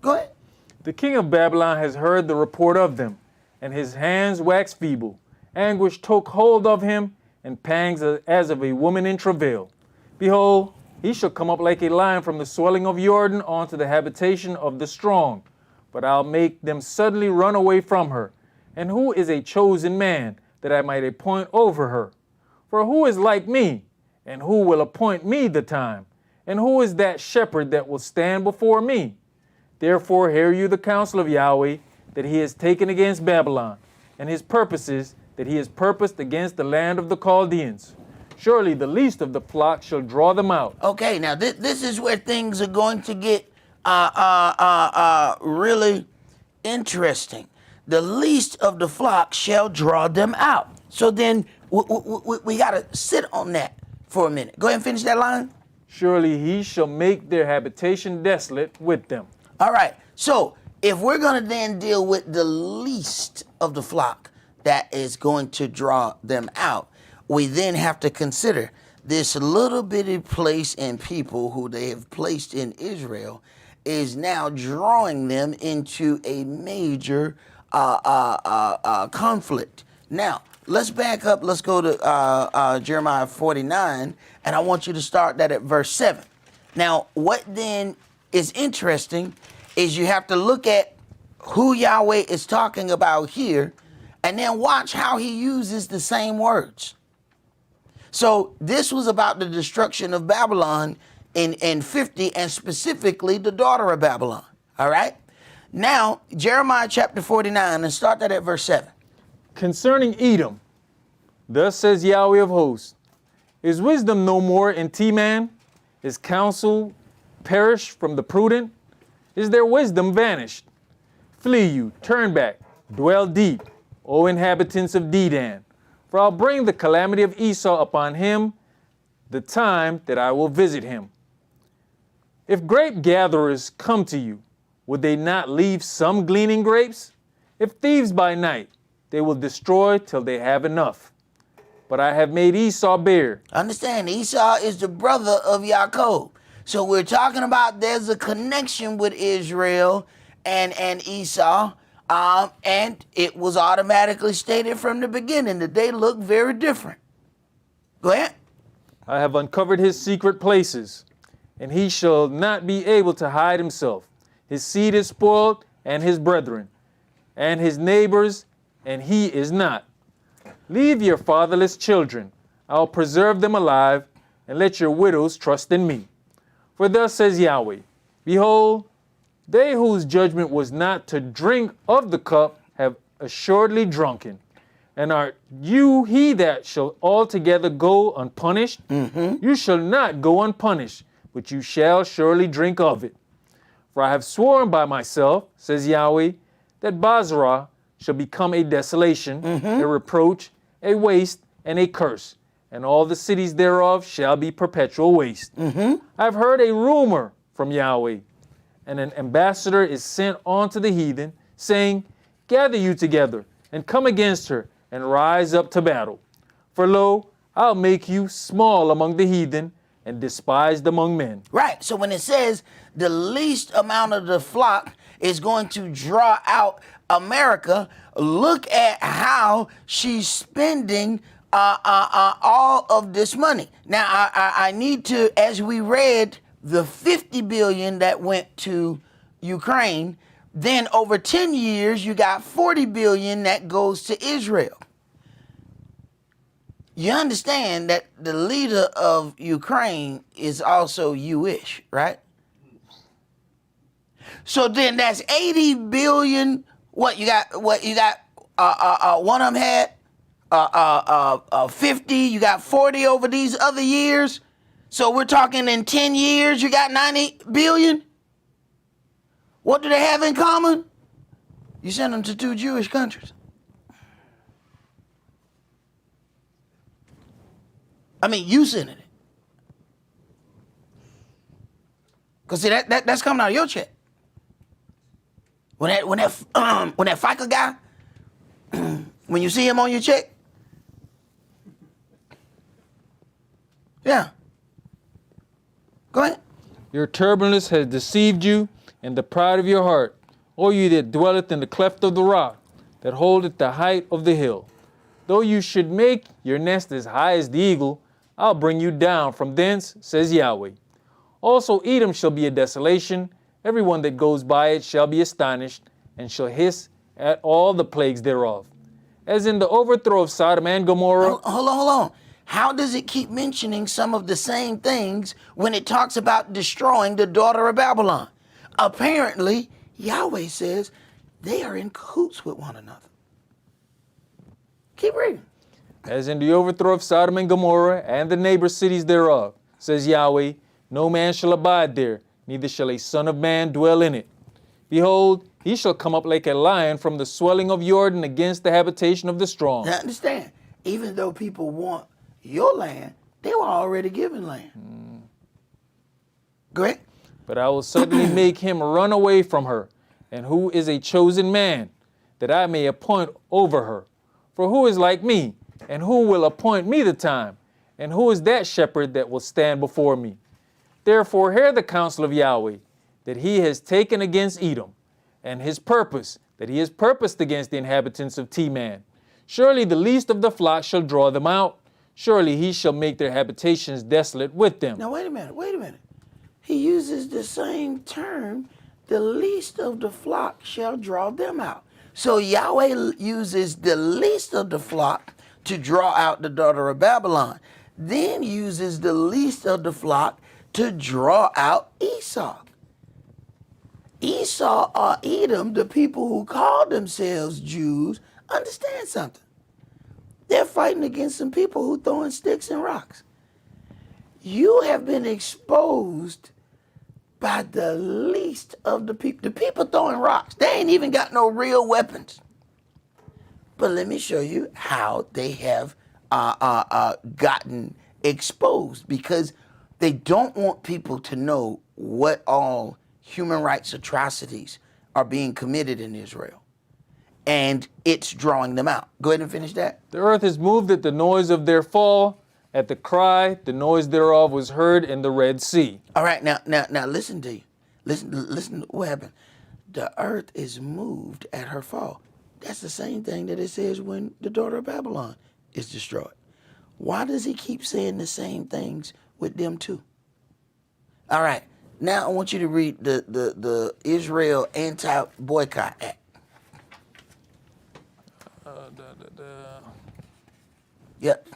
Go ahead. The king of Babylon has heard the report of them, and his hands wax feeble. Anguish took hold of him, and pangs as of a woman in travail. Behold, he shall come up like a lion from the swelling of Jordan unto the habitation of the strong. But I'll make them suddenly run away from her. And who is a chosen man, that I might appoint over her? For who is like me, and who will appoint me the time? And who is that shepherd that will stand before me? Therefore hear you the counsel of Yahweh, that he has taken against Babylon, and his purposes that he has purposed against the land of the Chaldeans. Surely the least of the flock shall draw them out. Okay, now this is where things are going to get really interesting. The least of the flock shall draw them out. So then we got to sit on that for a minute. Go ahead and finish that line. Surely he shall make their habitation desolate with them. All right. So if we're going to then deal with the least of the flock that is going to draw them out, we then have to consider this little bitty place and people who they have placed in Israel is now drawing them into a major conflict. Now, let's back up. Let's go to Jeremiah 49, and I want you to start that at verse 7. Now, what then is interesting is you have to look at who Yahweh is talking about here, and then watch how he uses the same words. So this was about the destruction of Babylon in 50, and specifically the daughter of Babylon. All right? Now, Jeremiah chapter 49, and start that at verse 7. Concerning Edom, thus says Yahweh of hosts, is wisdom no more in Teman? Is counsel perished from the prudent? Is their wisdom vanished? Flee you, turn back, dwell deep, O inhabitants of Dedan. For I'll bring the calamity of Esau upon him, the time that I will visit him. If grape gatherers come to you, would they not leave some gleaning grapes? If thieves by night, they will destroy till they have enough. But I have made Esau bare. Understand, Esau is the brother of Yaakov. So we're talking about there's a connection with Israel and Esau. And it was automatically stated from the beginning that they look very different. Go ahead. I have uncovered his secret places, and he shall not be able to hide himself. His seed is spoiled, and his brethren, and his neighbors, and he is not. Leave your fatherless children. I'll preserve them alive, and let your widows trust in me. For thus says Yahweh, behold, they whose judgment was not to drink of the cup have assuredly drunken. And are you he that shall altogether go unpunished? You shall not go unpunished, but you shall surely drink of it. For I have sworn by myself, says Yahweh, that Basra shall become a desolation, a reproach, a waste, and a curse, and all the cities thereof shall be perpetual waste. I have heard a rumor from Yahweh, and an ambassador is sent on to the heathen, saying, gather you together, and come against her, and rise up to battle. For lo, I'll make you small among the heathen, and despised among men. Right. So when it says the least amount of the flock is going to draw out America, look at how she's spending all of this money. Now, I need to, as we read the 50 billion that went to Ukraine, then over 10 years, you got 40 billion that goes to Israel. You understand that the leader of Ukraine is also Jewish, right? So then that's 80 billion. One of them had 50, you got 40 over these other years. So we're talking in 10 years, you got 90 billion. What do they have in common? You send them to 2 Jewish countries. I mean, you sending it. Because see, that's coming out of your check. When that FICA guy, when you see him on your check, yeah. Go ahead. Your turbulence has deceived you, and the pride of your heart, O you that dwelleth in the cleft of the rock, that holdeth the height of the hill. Though you should make your nest as high as the eagle, I'll bring you down from thence, says Yahweh. Also Edom shall be a desolation, everyone that goes by it shall be astonished, and shall hiss at all the plagues thereof. As in the overthrow of Sodom and Gomorrah. Hold on. How does it keep mentioning some of the same things when it talks about destroying the daughter of Babylon? Apparently, Yahweh says they are in cahoots with one another. Keep reading. As in the overthrow of Sodom and Gomorrah and the neighbor cities thereof, says Yahweh, no man shall abide there, neither shall a son of man dwell in it. Behold, he shall come up like a lion from the swelling of Jordan against the habitation of the strong. Now understand, even though people want your land, they were already given land. Great. But I will suddenly make him run away from her, and who is a chosen man, that I may appoint over her. For who is like me, and who will appoint me the time? And who is that shepherd that will stand before me? Therefore hear the counsel of Yahweh, that he has taken against Edom, and his purpose, that he has purposed against the inhabitants of Teman. Surely the least of the flock shall draw them out. Surely he shall make their habitations desolate with them. Now wait a minute. He uses the same term, the least of the flock shall draw them out. So Yahweh uses the least of the flock to draw out the daughter of Babylon, then uses the least of the flock to draw out Esau. Esau or Edom, the people who call themselves Jews, understand something. They're fighting against some people who throwing sticks and rocks. you have been exposed by the least of the people. The people throwing rocks, they ain't even got no real weapons. But let me show you how they have gotten exposed, because they don't want people to know what all human rights atrocities are being committed in Israel. And it's drawing them out. Go ahead and finish that. The earth is moved at the noise of their fall. At the cry, the noise thereof was heard in the Red Sea. All right, now listen to you. Listen to what happened. The earth is moved at her fall. That's the same thing that it says when the daughter of Babylon is destroyed. Why does he keep saying the same things with them too? All right, now I want you to read the Israel anti-boycott act. Yep.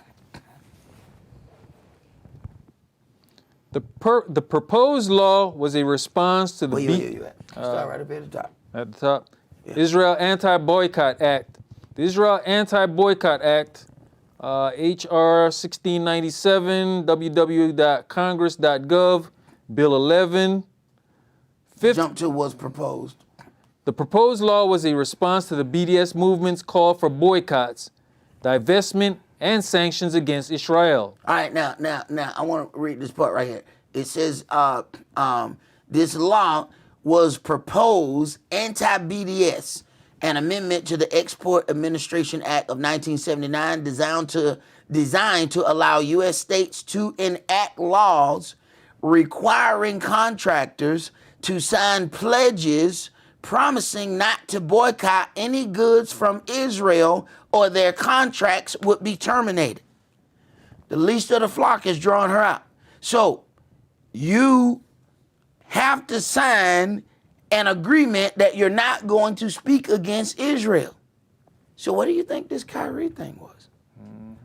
The proposed law was a response to the Where you at? Start right up at the top. At the top. Yeah. Israel Anti-Boycott Act. The Israel Anti-Boycott Act, HR 1697, www.congress.gov, Bill 11. Jump to what's proposed. The proposed law was a response to the BDS movement's call for boycotts, divestment, and sanctions against Israel. All right, now, I want to read this part right here. It says, this law was proposed anti-BDS, an amendment to the Export Administration Act of 1979 designed to allow U.S. states to enact laws requiring contractors to sign pledges promising not to boycott any goods from Israel or their contracts would be terminated. The least of the flock is drawing her out. So you have to sign an agreement that you're not going to speak against Israel. So what do you think this Kyrie thing was? Mm-hmm.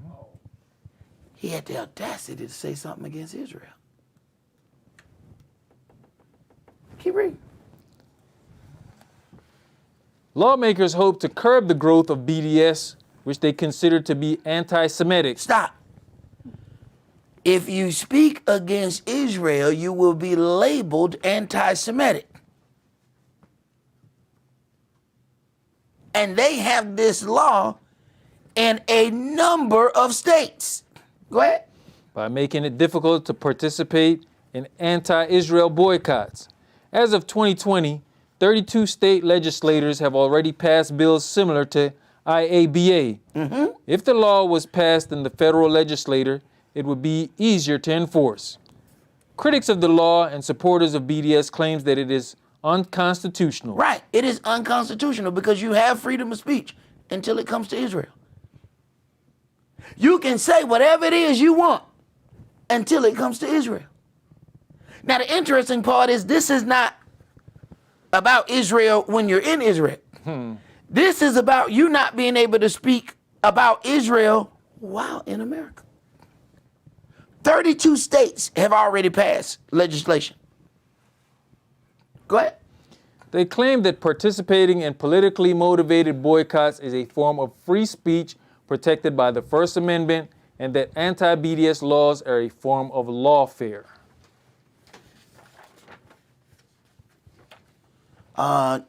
He had the audacity to say something against Israel. Keep reading. Lawmakers hope to curb the growth of BDS, which they consider to be anti-Semitic. Stop. If you speak against Israel, you will be labeled anti-Semitic. And they have this law in a number of states. Go ahead. By making it difficult to participate in anti-Israel boycotts. As of 2020, 32 state legislators have already passed bills similar to IABA. Mm-hmm. If the law was passed in the federal legislature, it would be easier to enforce. Critics of the law and supporters of BDS claims that it is unconstitutional. Right. It is unconstitutional because you have freedom of speech until it comes to Israel. You can say whatever it is you want until it comes to Israel. Now, the interesting part is this is not about Israel when you're in Israel. This is about you not being able to speak about Israel while in America. 32 states have already passed legislation. Go ahead. They claim that participating in politically motivated boycotts is a form of free speech protected by the First Amendment, and that anti-BDS laws are a form of lawfare.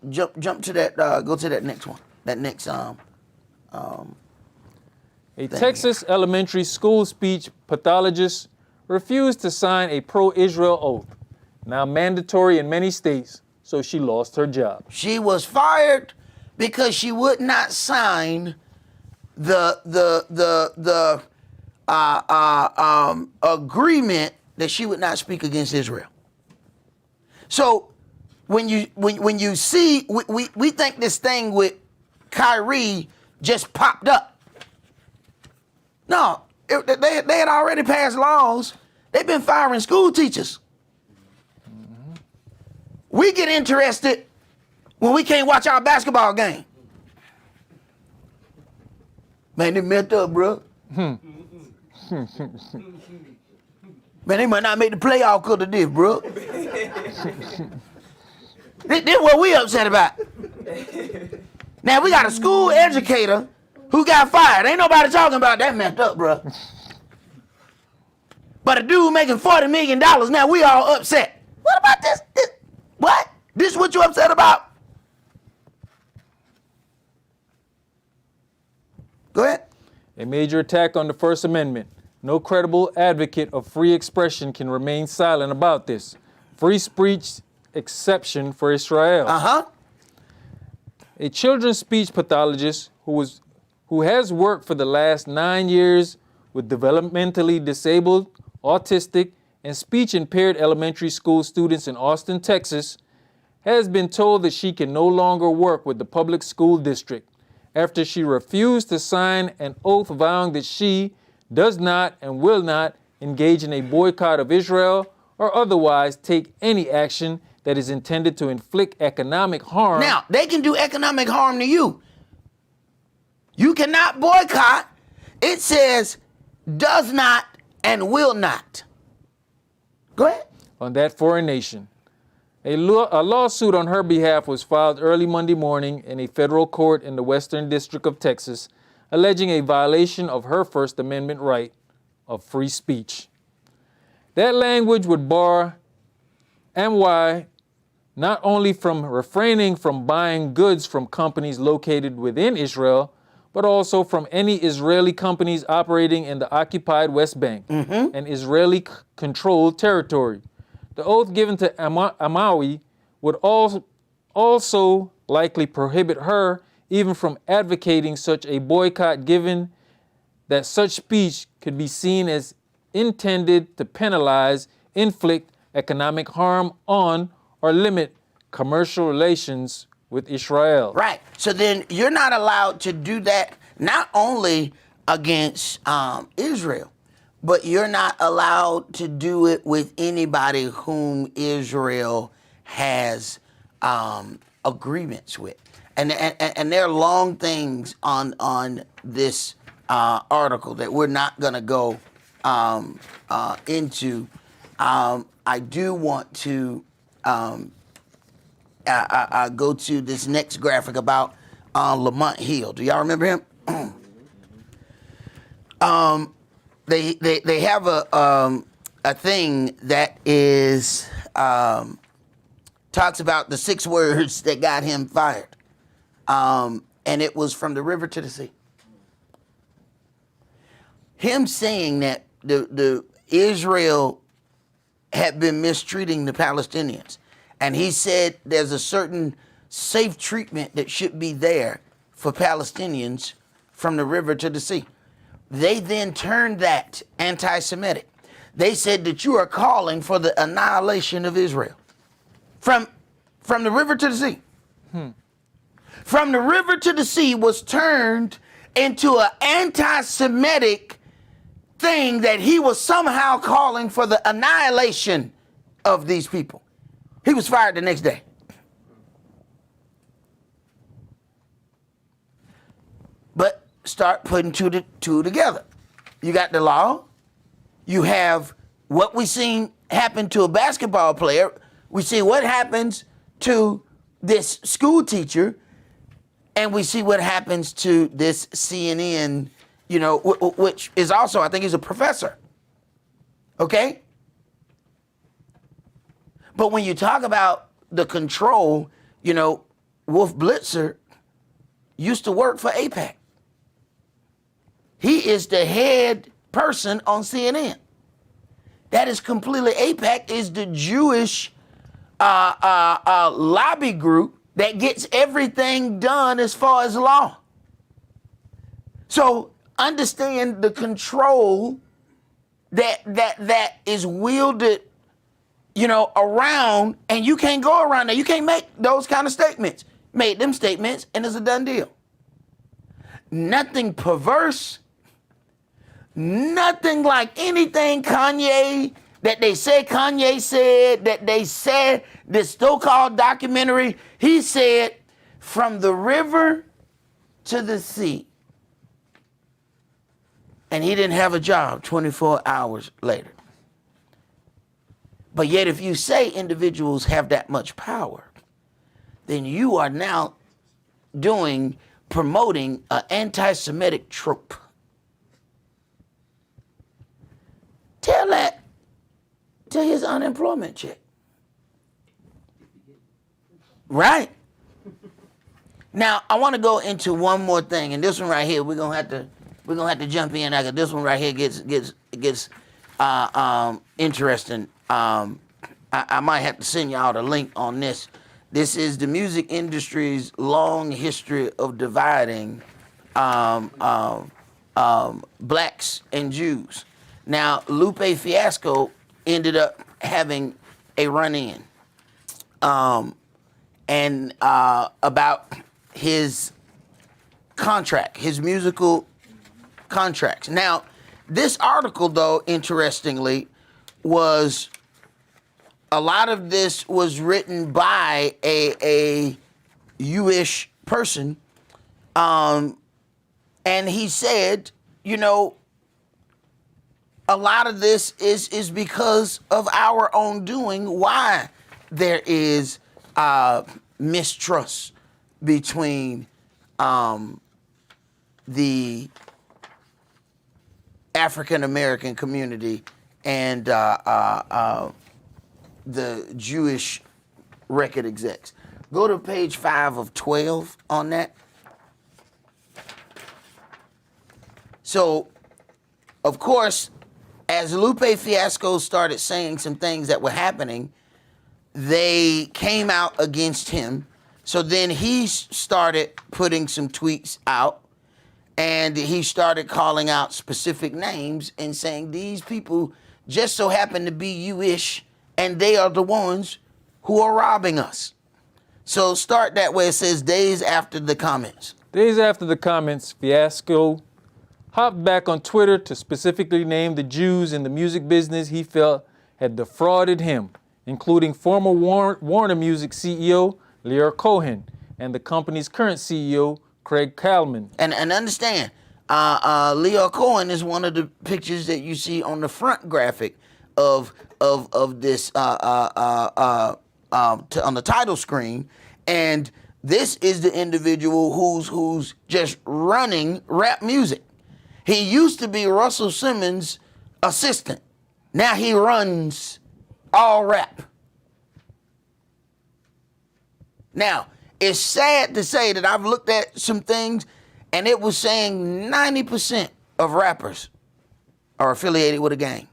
Jump to that. Go to that next one. That next A Texas elementary school speech pathologist refused to sign a pro-Israel oath, now mandatory in many states, so she lost her job. She was fired because she would not sign the agreement that she would not speak against Israel. So when you see, we think this thing with Kyrie just popped up. No, they had already passed laws. They've been firing school teachers. Mm-hmm. We get interested when we can't watch our basketball game. Man, they messed up, bro. Man, they might not make the playoff because of this, bro. This what we upset about. Now we got a school educator who got fired. Ain't nobody talking about that messed up, bro. But a dude making $40 million, now we all upset. What about this? What? This is what you upset about? Go ahead. A major attack on the First Amendment. No credible advocate of free expression can remain silent about this. Free speech exception for Israel. Uh-huh. A children's speech pathologist who has worked for the last 9 years with developmentally disabled, autistic, and speech-impaired elementary school students in Austin, Texas, has been told that she can no longer work with the public school district after she refused to sign an oath vowing that she does not and will not engage in a boycott of Israel or otherwise take any action that is intended to inflict economic harm. Now, they can do economic harm to you. You cannot boycott. It says does not and will not. Go ahead. On that foreign nation. A lawsuit on her behalf was filed early Monday morning in a federal court in the Western District of Texas, alleging a violation of her First Amendment right of free speech. That language would bar MY not only from refraining from buying goods from companies located within Israel, but also from any Israeli companies operating in the occupied West Bank, an Israeli-controlled territory. The oath given to Amawi would also likely prohibit her even from advocating such a boycott, given that such speech could be seen as intended to penalize, inflict economic harm on, or limit commercial relations with Israel. Right. So then you're not allowed to do that not only against Israel, but you're not allowed to do it with anybody whom Israel has agreements with. And there are long things on this article that we're not going to go into. I do want to go to this next graphic about Lamont Hill. Do y'all remember him? They have a thing that is talks about the 6 words that got him fired, and it was from the river to the sea. Him saying that the Israel had been mistreating the Palestinians, and he said there's a certain safe treatment that should be there for Palestinians from the river to the sea. They then turned that anti-Semitic. They said that you are calling for the annihilation of Israel. From the river to the sea. From the river to the sea was turned into an anti-Semitic thing that he was somehow calling for the annihilation of these people. He was fired the next day. But start putting two together. You got the law. You have what we seen happen to a basketball player. We see what happens to this school teacher, and we see what happens to this CNN, which is also, I think he's a professor. Okay? But when you talk about the control, Wolf Blitzer used to work for AIPAC. He is the head person on CNN. That is completely, AIPAC is the Jewish lobby group that gets everything done as far as law. So understand the control that is wielded, around, and you can't go around there. You can't make those kind of statements. Made them statements, and it's a done deal. Nothing perverse. Nothing like anything Kanye that they say Kanye said, that they said this so-called documentary. He said, from the river to the sea. And he didn't have a job 24 hours later. But yet if you say individuals have that much power, then you are now promoting an anti-Semitic trope. Tell that to his unemployment check. Right? Now, I want to go into one more thing, and this one right here, we're gonna have to jump in. Because this one right here gets interesting. I might have to send y'all the link on this. This is the music industry's long history of dividing blacks and Jews. Now, Lupe Fiasco ended up having a run-in and about his contract, his musical contracts. Now, this article, though, interestingly, was a lot of this was written by a Jewish person, and he said, you know, a lot of this is because of our own doing. Why there is mistrust between the African American community and the Jewish record execs. Go to page 5 of 12 on that. So, of course, as Lupe Fiasco started saying some things that were happening, they came out against him. So then he started putting some tweets out, and he started calling out specific names and saying these people just so happen to be Jewish, and they are the ones who are robbing us. So start that way. It says days after the comments. Days after the comments, Fiasco hopped back on Twitter to specifically name the Jews in the music business he felt had defrauded him, including former Warner Music CEO Lear Cohen and the company's current CEO Craig Kallman. And understand, Lear Cohen is one of the pictures that you see on the front graphic of this on the title screen, and this is the individual who's just running rap music. He used to be Russell Simmons' assistant. Now he runs all rap. Now, it's sad to say that I've looked at some things and it was saying 90% of rappers are affiliated with a gang.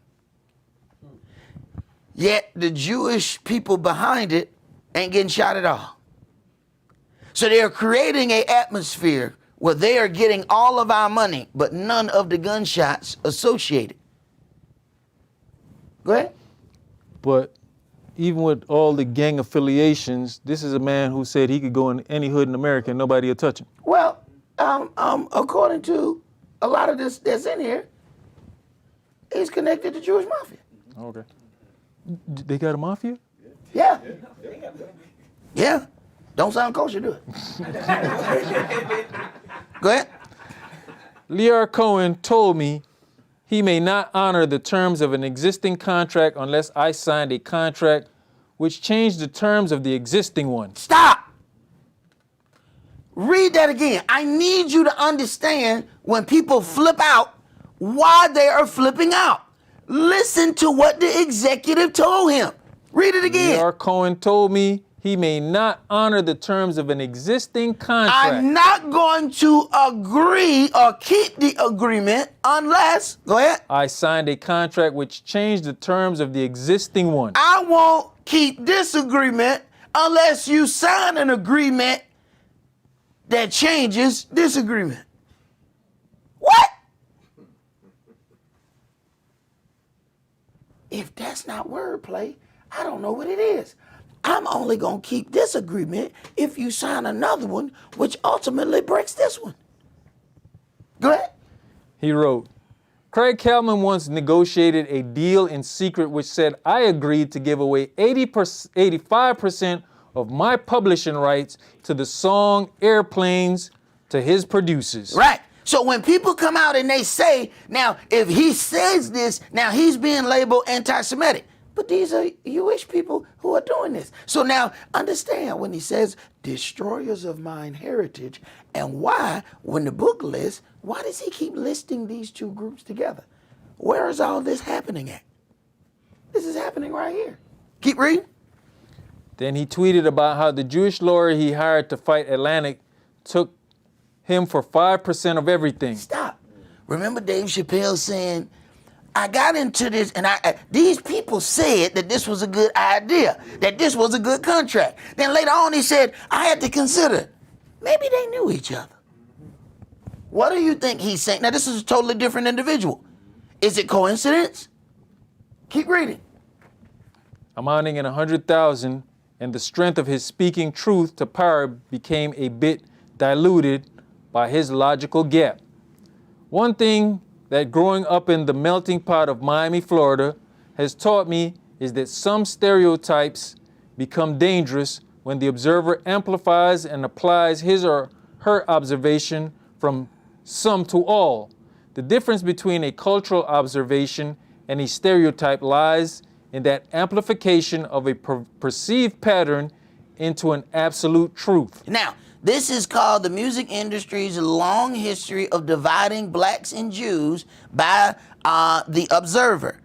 Yet the Jewish people behind it ain't getting shot at all. So they're creating an atmosphere where they are getting all of our money, but none of the gunshots associated. Go ahead. But even with all the gang affiliations, this is a man who said he could go in any hood in America and nobody will touch him. Well, according to a lot of this that's in here, he's connected to Jewish mafia. Okay. They got a mafia? Yeah. Yeah. Don't sound kosher, do it. Go ahead. Lear Cohen told me he may not honor the terms of an existing contract unless I signed a contract which changed the terms of the existing one. Stop. Read that again. I need you to understand when people flip out, why they are flipping out. Listen to what the executive told him. Read it again. Lear Cohen told me he may not honor the terms of an existing contract. I'm not going to agree or keep the agreement unless, go ahead. I signed a contract which changed the terms of the existing one. I won't keep this agreement unless you sign an agreement that changes this agreement. What? If that's not wordplay, I don't know what it is. I'm only going to keep this agreement if you sign another one, which ultimately breaks this one. Go ahead. He wrote, Craig Kallman once negotiated a deal in secret which said I agreed to give away 85% of my publishing rights to the song Airplanes to his producers. Right. So when people come out and they say, now, if he says this, now he's being labeled anti-Semitic. But these are Jewish people who are doing this. So now understand when he says destroyers of mine heritage, and why, when the book lists, why does he keep listing these two groups together? Where is all this happening at? This is happening right here. Keep reading. Then he tweeted about how the Jewish lawyer he hired to fight Atlantic took him for 5% of everything. Stop. Remember Dave Chappelle saying, I got into this and these people said that this was a good idea, that this was a good contract. Then later on he said, I had to consider, maybe they knew each other. What do you think he's saying? Now this is a totally different individual. Is it coincidence? Keep reading. Amounting in 100,000, and the strength of his speaking truth to power became a bit diluted by his logical gap. One thing that growing up in the melting pot of Miami, Florida, has taught me is that some stereotypes become dangerous when the observer amplifies and applies his or her observation from some to all. The difference between a cultural observation and a stereotype lies in that amplification of a perceived pattern into an absolute truth. Now, this is called the music industry's long history of dividing blacks and Jews by the observer.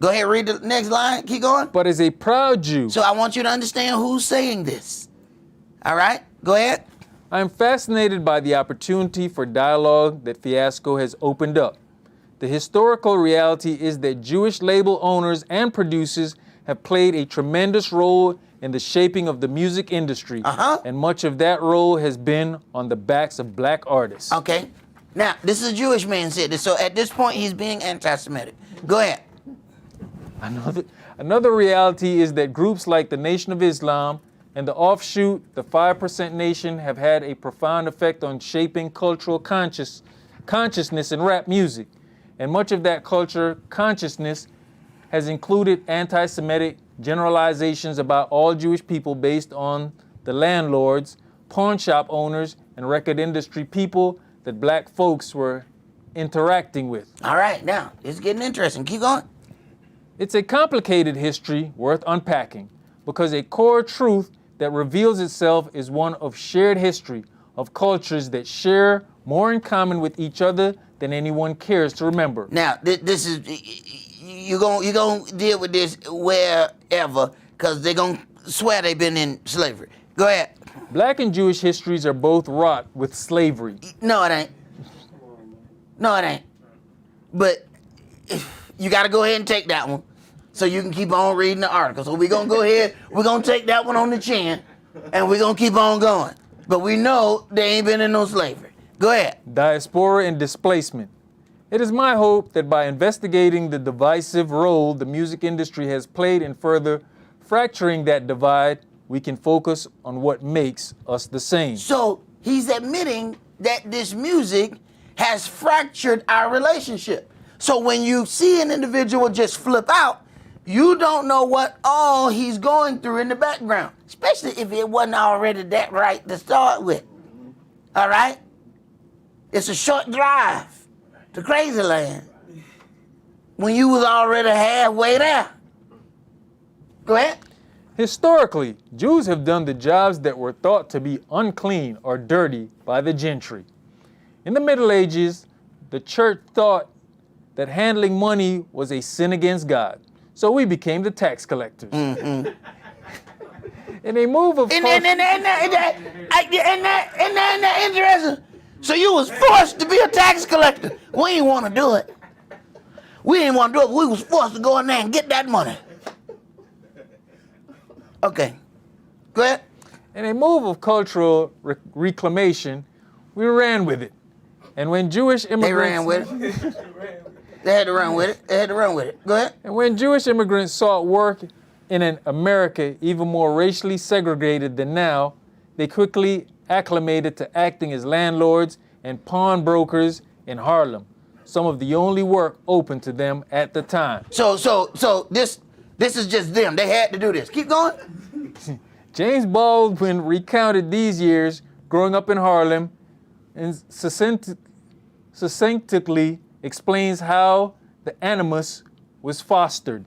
Go ahead, read the next line. Keep going. But as a proud Jew, So I want you to understand who's saying this. All right? Go ahead. I am fascinated by the opportunity for dialogue that Fiasco has opened up. The historical reality is that Jewish label owners and producers have played a tremendous role in the shaping of the music industry, and much of that role has been on the backs of black artists. Okay. Now, this is a Jewish man said this, so at this point he's being anti-Semitic. Go ahead. Another reality is that groups like the Nation of Islam and the offshoot, the 5% Nation, have had a profound effect on shaping cultural consciousness in rap music. And much of that culture consciousness has included anti-Semitic generalizations about all Jewish people based on the landlords, pawn shop owners, and record industry people that black folks were interacting with. All right, now, it's getting interesting. Keep going. It's a complicated history worth unpacking because a core truth that reveals itself is one of shared history of cultures that share more in common with each other than anyone cares to remember. Now, this is, you're gonna deal with this wherever, because they're gonna swear they've been in slavery. Go ahead. Black and Jewish histories are both wrought with slavery. No, it ain't. No, it ain't. But you gotta go ahead and take that one so you can keep on reading the article. So we're gonna go ahead, we're gonna take that one on the chin, and we're gonna keep on going. But we know they ain't been in no slavery. Go ahead. Diaspora and displacement. It is my hope that by investigating the divisive role the music industry has played in further fracturing that divide, we can focus on what makes us the same. So he's admitting that this music has fractured our relationship. So when you see an individual just flip out, you don't know what all he's going through in the background, especially if it wasn't already that right to start with. All right? It's a short drive to Crazy Land when you was already halfway there. Go ahead. Historically, Jews have done the jobs that were thought to be unclean or dirty by the gentry. In the Middle Ages, the church thought that handling money was a sin against God, so we became the tax collectors. In a move of Isn't that interesting? So you was forced to be a tax collector. We didn't want to do it. We didn't want to do it. We was forced to go in there and get that money. Okay. Go ahead. In a move of cultural reclamation, we ran with it. And when Jewish immigrants... They ran with it. They had to run with it. They had to run with it. Go ahead. And when Jewish immigrants sought work in an America even more racially segregated than now, they quickly acclimated to acting as landlords and pawnbrokers in Harlem, some of the only work open to them at the time. So this is just them. They had to do this. Keep going. James Baldwin recounted these years growing up in Harlem and succinctly explains how the animus was fostered.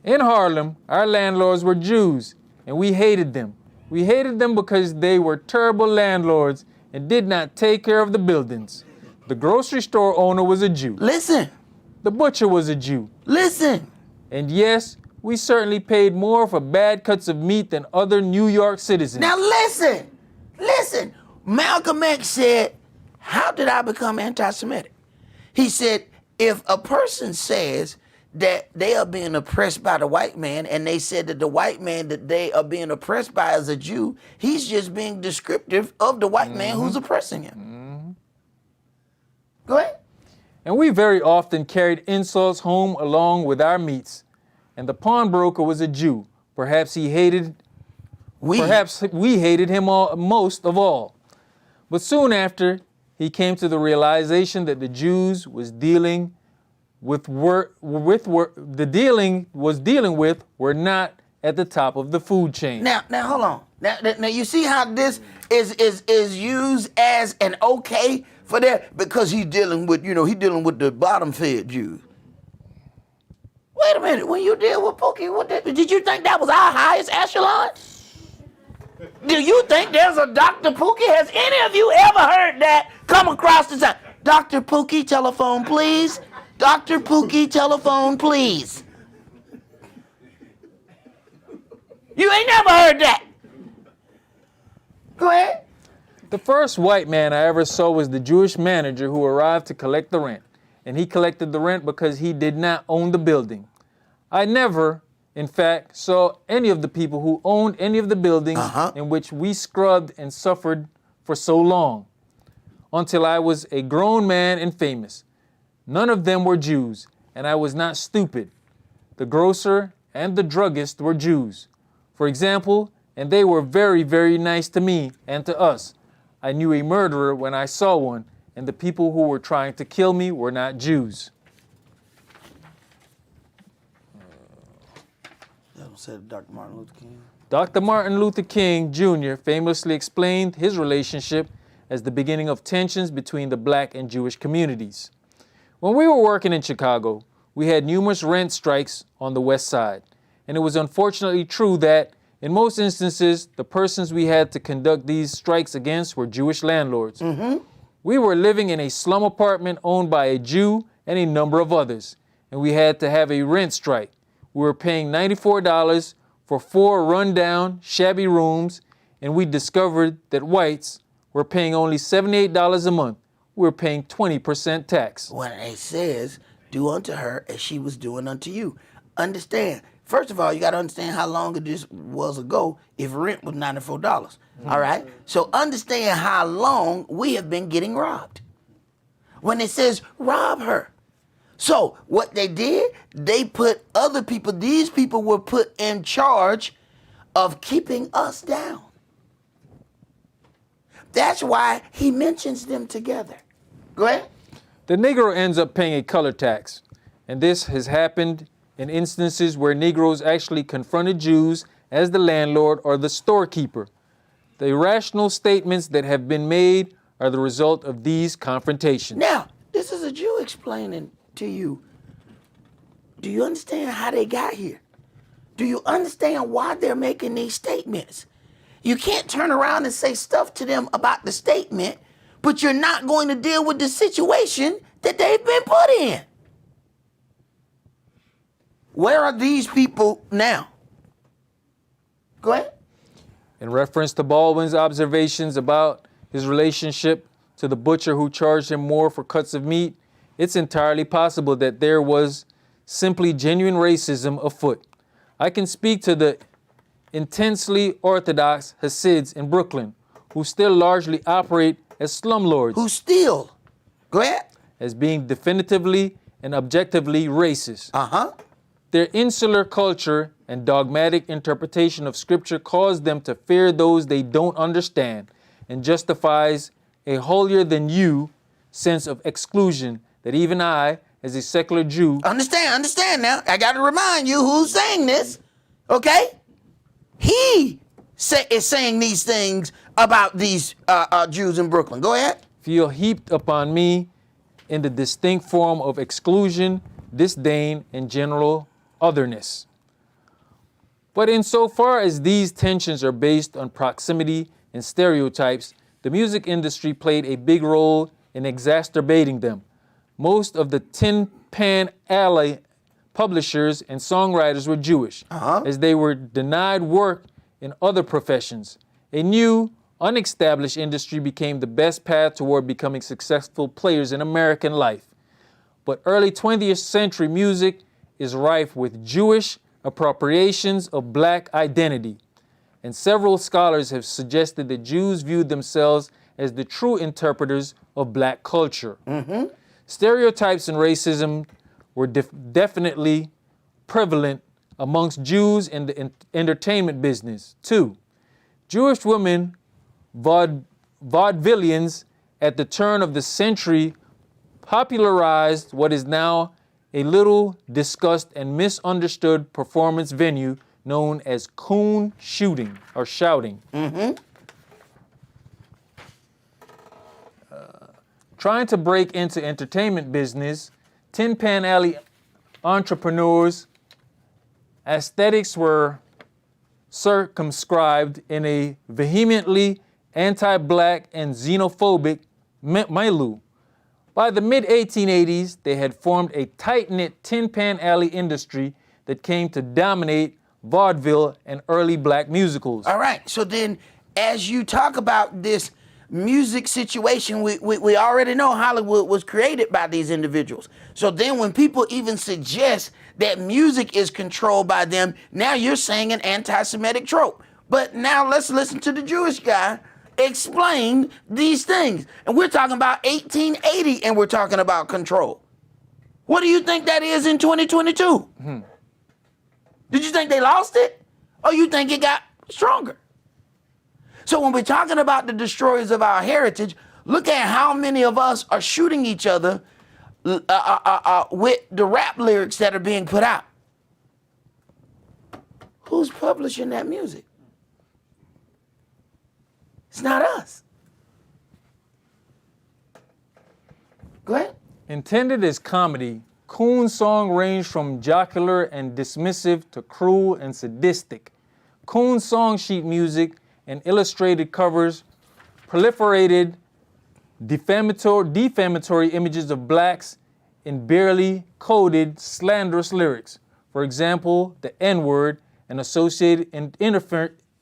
In Harlem, our landlords were Jews, and we hated them. We hated them because they were terrible landlords and did not take care of the buildings. The grocery store owner was a Jew. Listen. The butcher was a Jew. Listen. And yes, we certainly paid more for bad cuts of meat than other New York citizens. Now listen. Malcolm X said, how did I become anti-Semitic? He said, if a person says that they are being oppressed by the white man, and they said that the white man that they are being oppressed by is a Jew, he's just being descriptive of the white man who's oppressing him. Go ahead. And we very often carried insults home along with our meats. And the pawnbroker was a Jew. Perhaps we hated him most of all. But soon after, he came to the realization that the Jews was dealing with were not at the top of the food chain. Now hold on. Now you see how this is used as an okay for that, because he's dealing with the bottom fed Jews. Wait a minute, when you deal with Pookie, did you think that was our highest echelon? Do you think there's a Dr. Pookie? Has any of you ever heard that come across the side? Dr. Pookie, telephone please. Dr. Pookie, telephone please. You ain't never heard that. Go ahead. The first white man I ever saw was the Jewish manager who arrived to collect the rent. And he collected the rent because he did not own the building. I never, in fact, saw any of the people who owned any of the buildings in which we scrubbed and suffered for so long, until I was a grown man and famous. None of them were Jews, and I was not stupid. The grocer and the druggist were Jews, for example, and they were very, very nice to me and to us. I knew a murderer when I saw one, and the people who were trying to kill me were not Jews. Said Dr. Martin Luther King. Dr. Martin Luther King Jr. famously explained his relationship as the beginning of tensions between the black and Jewish communities. When we were working in Chicago, we had numerous rent strikes on the West Side, and it was unfortunately true that in most instances, the persons we had to conduct these strikes against were Jewish landlords. We were living in a slum apartment owned by a Jew and a number of others, and we had to have a rent strike. We were paying $94 for 4 rundown, shabby rooms, and we discovered that whites were paying only $78 a month. We were paying 20% tax. When it says, do unto her as she was doing unto you. Understand. First of all, you got to understand how long this was ago if rent was $94. All right? So understand how long we have been getting robbed. When it says, rob her. So what they did, they put other people, these people were put in charge of keeping us down. That's why he mentions them together. Go ahead. The Negro ends up paying a color tax, and this has happened in instances where Negroes actually confronted Jews as the landlord or the storekeeper. The irrational statements that have been made are the result of these confrontations. Now, this is a Jew explaining to you. Do you understand how they got here? Do you understand why they're making these statements? You can't turn around and say stuff to them about the statement, but you're not going to deal with the situation that they've been put in. Where are these people now? Go ahead. In reference to Baldwin's observations about his relationship to the butcher who charged him more for cuts of meat, it's entirely possible that there was simply genuine racism afoot. I can speak to the intensely Orthodox Hasids in Brooklyn, who still largely operate as slumlords. Who still? Go ahead. As being definitively and objectively racist. Their insular culture and dogmatic interpretation of Scripture cause them to fear those they don't understand and justifies a holier-than-you sense of exclusion that even I, as a secular Jew... Understand now. I got to remind you who's saying this, okay? He is saying these things about these Jews in Brooklyn. Go ahead. Feel heaped upon me in the distinct form of exclusion, disdain, and general otherness. But insofar as these tensions are based on proximity and stereotypes, the music industry played a big role in exacerbating them. Most of the Tin Pan Alley publishers, and songwriters were Jewish, as they were denied work in other professions. A new, unestablished industry became the best path toward becoming successful players in American life. But early 20th century music is rife with Jewish appropriations of black identity, and several scholars have suggested that Jews viewed themselves as the true interpreters of black culture. Stereotypes and racism were definitely prevalent amongst Jews in the entertainment business. 2. Jewish women vaudevillians at the turn of the century popularized what is now a little discussed and misunderstood performance venue known as coon shooting or shouting. Trying to break into entertainment business, Tin Pan Alley entrepreneurs' aesthetics were circumscribed in a vehemently anti-black and xenophobic milieu. By the mid-1880s, they had formed a tight-knit Tin Pan Alley industry that came to dominate vaudeville and early black musicals. All right, so then as you talk about this music situation, we already know Hollywood was created by these individuals. So then when people even suggest that music is controlled by them, now you're saying an anti-Semitic trope. But now let's listen to the Jewish guy explain these things. And we're talking about 1880 and we're talking about control. What do you think that is in 2022? Did you think they lost it? Or you think it got stronger? So when we're talking about the destroyers of our heritage, look at how many of us are shooting each other with the rap lyrics that are being put out. Who's publishing that music? It's not us. Go ahead. Intended as comedy, Coon's song ranged from jocular and dismissive to cruel and sadistic. Coon's song sheet music and illustrated covers proliferated defamatory images of blacks in barely coded slanderous lyrics. For example, the N-word and associated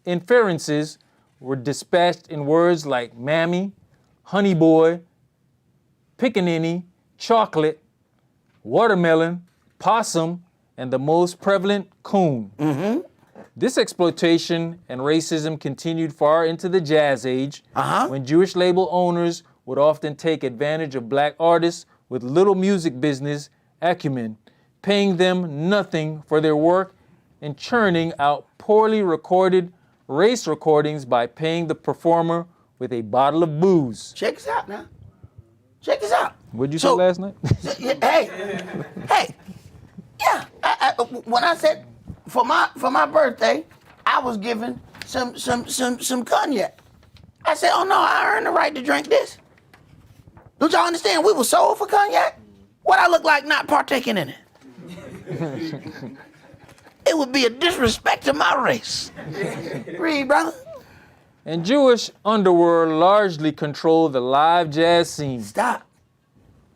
inferences were dispatched in words like mammy, honey boy, pickaninny, chocolate, watermelon, possum, and the most prevalent, coon. This exploitation and racism continued far into the Jazz Age, when Jewish label owners would often take advantage of black artists with little music business acumen, paying them nothing for their work and churning out poorly recorded race recordings by paying the performer with a bottle of booze. Check us out now. Check us out. What'd you say last night? Hey, yeah. When I said for my birthday, I was given some cognac. I said, oh no, I earned the right to drink this. Don't y'all understand? We were sold for cognac. What I look like not partaking in it? It would be a disrespect to my race. Read, brother. And Jewish underworld largely controlled the live jazz scene. Stop.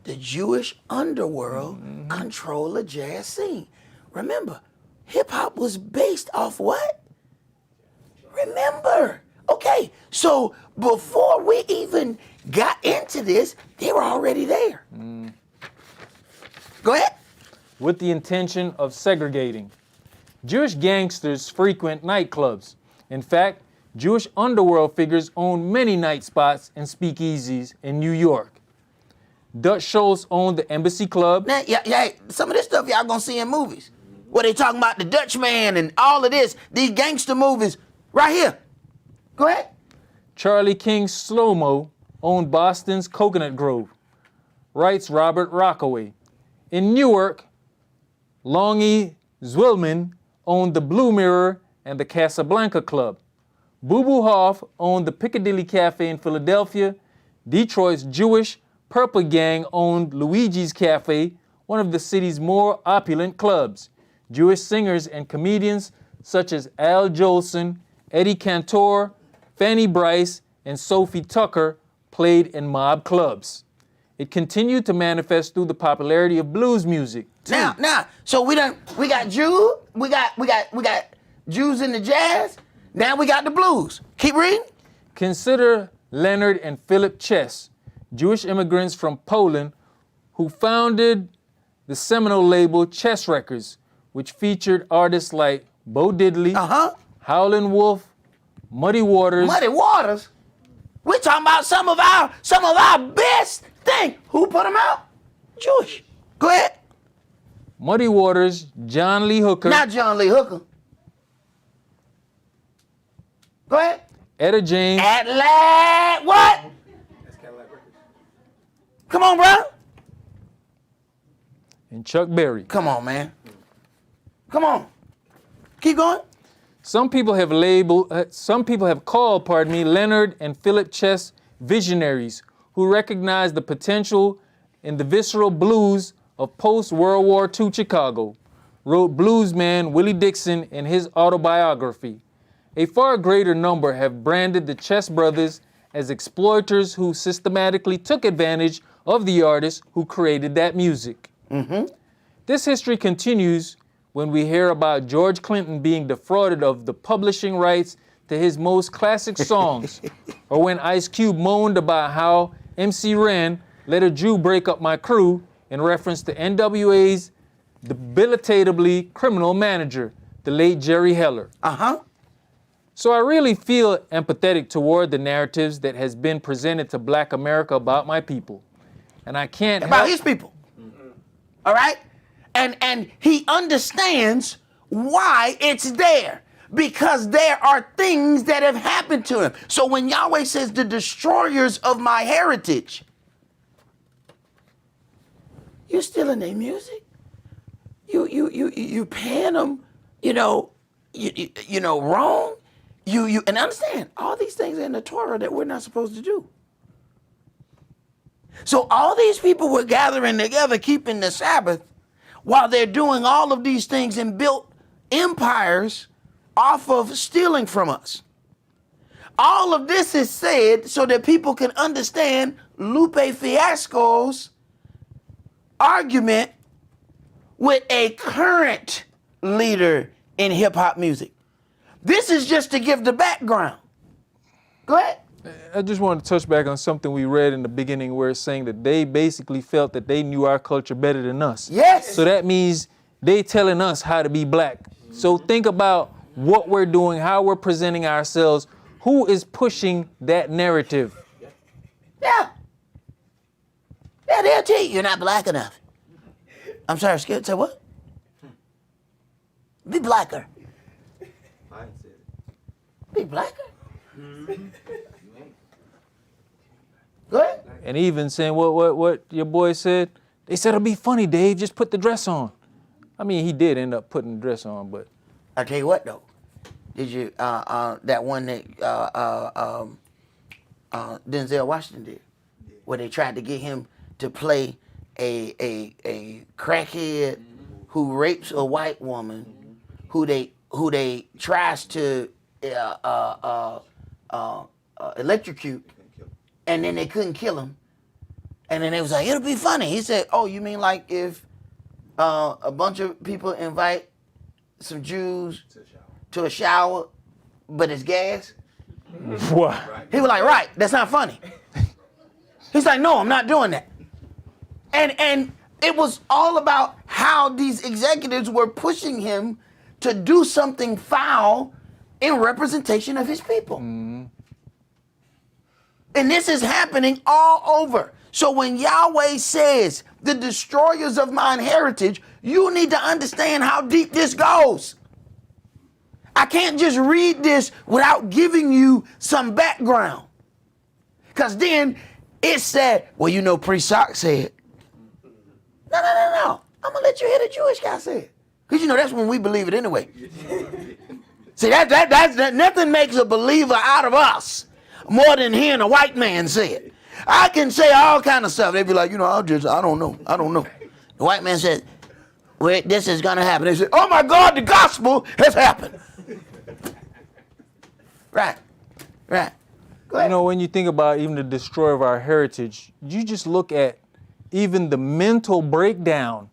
The Jewish underworld control the jazz scene. Remember, hip-hop was based off what? Remember. Okay, so before we even got into this, they were already there. Go ahead. With the intention of segregating. Jewish gangsters frequent nightclubs. In fact, Jewish underworld figures own many night spots and speakeasies in New York. Dutch Schultz owned the Embassy Club. Now, yeah, some of this stuff y'all gonna see in movies. Where they talking about the Dutch man and all of this, these gangster movies, right here. Go ahead. Charlie King Slow-Mo owned Boston's Coconut Grove, writes Robert Rockaway. In Newark, Longy Zwillman owned the Blue Mirror and the Casablanca Club. Boo Boo Hoff owned the Piccadilly Cafe in Philadelphia. Detroit's Jewish Purple Gang owned Luigi's Cafe, one of the city's more opulent clubs. Jewish singers and comedians such as Al Jolson, Eddie Cantor, Fanny Bryce, and Sophie Tucker played in mob clubs. It continued to manifest through the popularity of blues music. Now, so we got Jews, we got Jews in the jazz. Now we got the blues. Keep reading. Consider Leonard and Philip Chess, Jewish immigrants from Poland who founded the seminal label Chess Records, which featured artists like Bo Diddley, Howlin' Wolf, Muddy Waters. Muddy Waters? We're talking about some of our best thing. Who put them out? Jewish. Go ahead. Muddy Waters, John Lee Hooker. Not John Lee Hooker. Go ahead. Etta James. What? Come on, bro. And Chuck Berry. Come on, man. Come on. Keep going. Some people have called, Leonard and Philip Chess visionaries who recognized the potential in the visceral blues of post-World War II Chicago, wrote bluesman Willie Dixon in his autobiography. A far greater number have branded the Chess brothers as exploiters who systematically took advantage of the artists who created that music. This history continues when we hear about George Clinton being defrauded of the publishing rights to his most classic songs, or when Ice Cube moaned about how MC Ren let a Jew break up my crew in reference to NWA's debilitatively criminal manager, the late Jerry Heller. So I really feel empathetic toward the narratives that has been presented to Black America about my people. And I can't about help... his people. All right? And he understands why it's there. Because there are things that have happened to him. So when Yahweh says the destroyers of my heritage, you're stealing their music. You paying them, wrong. And understand, all these things are in the Torah that we're not supposed to do. So all these people were gathering together, keeping the Sabbath, while they're doing all of these things and built empires off of stealing from us. All of this is said so that people can understand Lupe Fiasco's argument with a current leader in hip hop music. This is just to give the background. Go ahead. I just wanted to touch back on something we read in the beginning where it's saying that they basically felt that they knew our culture better than us. Yes. So that means they telling us how to be black. So think about what we're doing, how we're presenting ourselves, who is pushing that narrative. Yeah, they'll tell you you're not black enough. I'm sorry, Skip, say what? Be blacker. Be blacker? Go ahead. And even saying what your boy said, they said it'll be funny, Dave, just put the dress on. I mean, he did end up putting the dress on, but. I'll tell you what though. Did you, that one that Denzel Washington did, where they tried to get him to play a crackhead who rapes a white woman, who they tries to electrocute, and then they couldn't kill him, and then they was like, it'll be funny. He said, oh, you mean like if a bunch of people invite some Jews to a shower, but it's gas? What? He was like, right, that's not funny. He's like, no, I'm not doing that. And it was all about how these executives were pushing him to do something foul in representation of his people. Mm-hmm. And this is happening all over. So when Yahweh says, the destroyers of mine heritage, you need to understand how deep this goes. I can't just read this without giving you some background. Because then it said, well, you know, Priest Sock said. No. I'm going to let you hear the Jewish guy say it. Because, you know, that's when we believe it anyway. See, that's nothing makes a believer out of us more than hearing a white man say it. I can say all kind of stuff. They'd be like, you know, I don't know. The white man said, well, this is going to happen. They say, oh my God, the gospel has happened. Right. You know, when you think about even the destroyer of our heritage, you just look at even the mental breakdown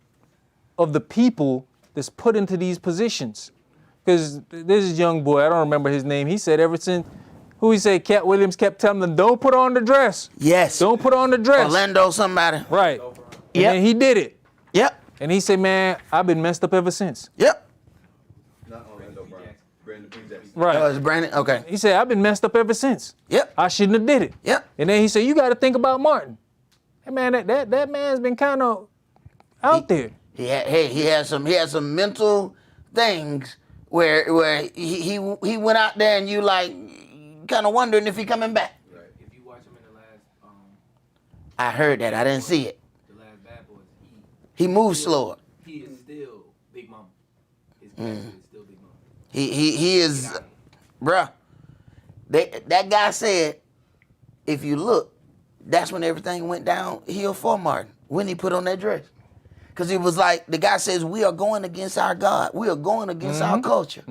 of the people that's put into these positions. Because this young boy, I don't remember his name, he said ever since, who he said, Cat Williams kept telling them, don't put on the dress. Yes. Don't put on the dress. Orlando somebody. Right. And Yep. then he did it. Yep. And he said, man, I've been messed up ever since. Yep. Right. Oh, it's Brandon? Okay. He said, I've been messed up ever since. Yep. I shouldn't have did it. Yep. And then he said, you got to think about Martin. Hey, man, that man's been kind of out there. He had some mental things where he went out there and you like kind of wondering if he coming back. Right. If you watch him in the last, I heard that. I didn't see it. the last Bad Boys, He moved slower. he is still Big Mama. His character is still Big Mama. He is, bruh. That guy said, if you look, that's when everything went downhill for Martin, when he put on that dress. Because he was like, the guy says, we are going against our God. We are going against our culture.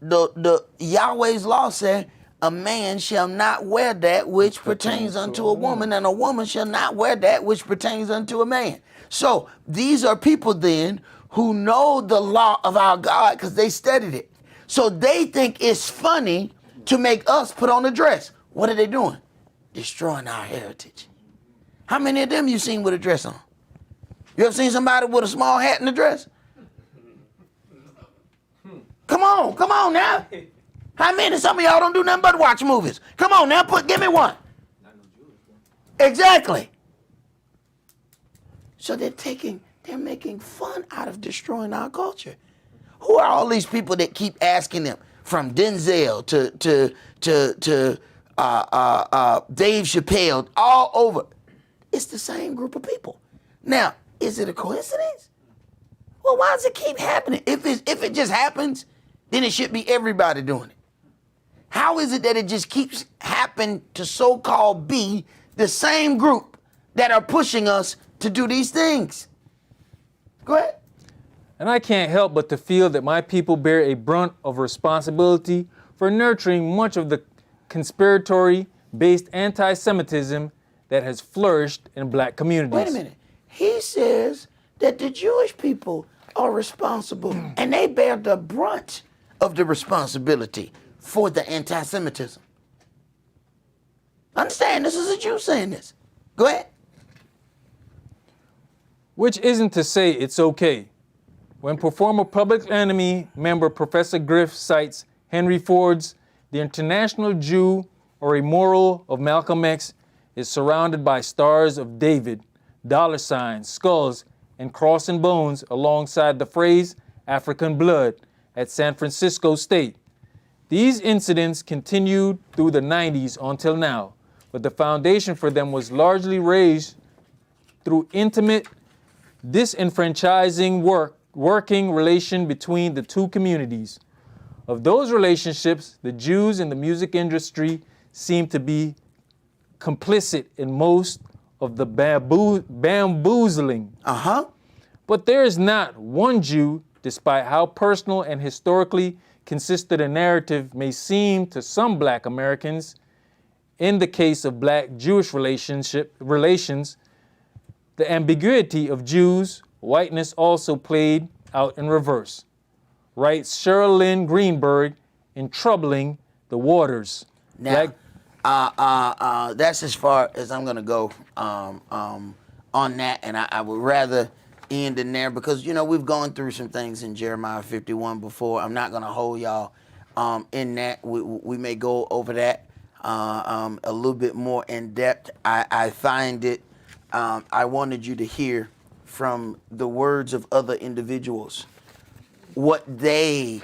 The Yahweh's law said, a man shall not wear that which pertains unto a woman, and a woman shall not wear that which pertains unto a man. So these are people then who know the law of our God because they studied it. So they think it's funny to make us put on a dress. What are they doing? Destroying our heritage. How many of them you seen with a dress on? You ever seen somebody with a small hat and a dress? Come on now. How many? Some of y'all don't do nothing but watch movies. Come on now, give me one. Exactly. So they're making fun out of destroying our culture. Who are all these people that keep asking them, from Denzel to Dave Chappelle, all over? It's the same group of people. Now, is it a coincidence? Well, why does it keep happening? If it just happens, then it should be everybody doing it. How is it that it just keeps happening to so-called be the same group that are pushing us to do these things? Go ahead. And I can't help but to feel that my people bear a brunt of responsibility for nurturing much of the conspiratory-based anti-Semitism that has flourished in black communities. Wait a minute. He says that the Jewish people are responsible and they bear the brunt of the responsibility for the anti-Semitism. Understand, this is a Jew saying this. Go ahead. Which isn't to say it's okay. When former Public Enemy member Professor Griff cites Henry Ford's The International Jew or a Moral of Malcolm X is surrounded by stars of David, dollar signs, skulls, and cross and bones alongside the phrase African blood at San Francisco State. These incidents continued through the 90s until now, but the foundation for them was largely raised through intimate, disenfranchising working relation between the two communities. Of those relationships, the Jews in the music industry seem to be complicit in most of the bamboozling. But there is not one Jew, despite how personal and historically consistent a narrative may seem to some black Americans. In the case of black-Jewish relations, the ambiguity of Jews, whiteness also played out in reverse, writes Cheryl Lynn Greenberg in Troubling the Waters. Now, that's as far as I'm gonna go on that, and I would rather end in there because we've gone through some things in Jeremiah 51 before. I'm not gonna hold y'all in that. We may go over that a little bit more in depth. I find it. I wanted you to hear from the words of other individuals what they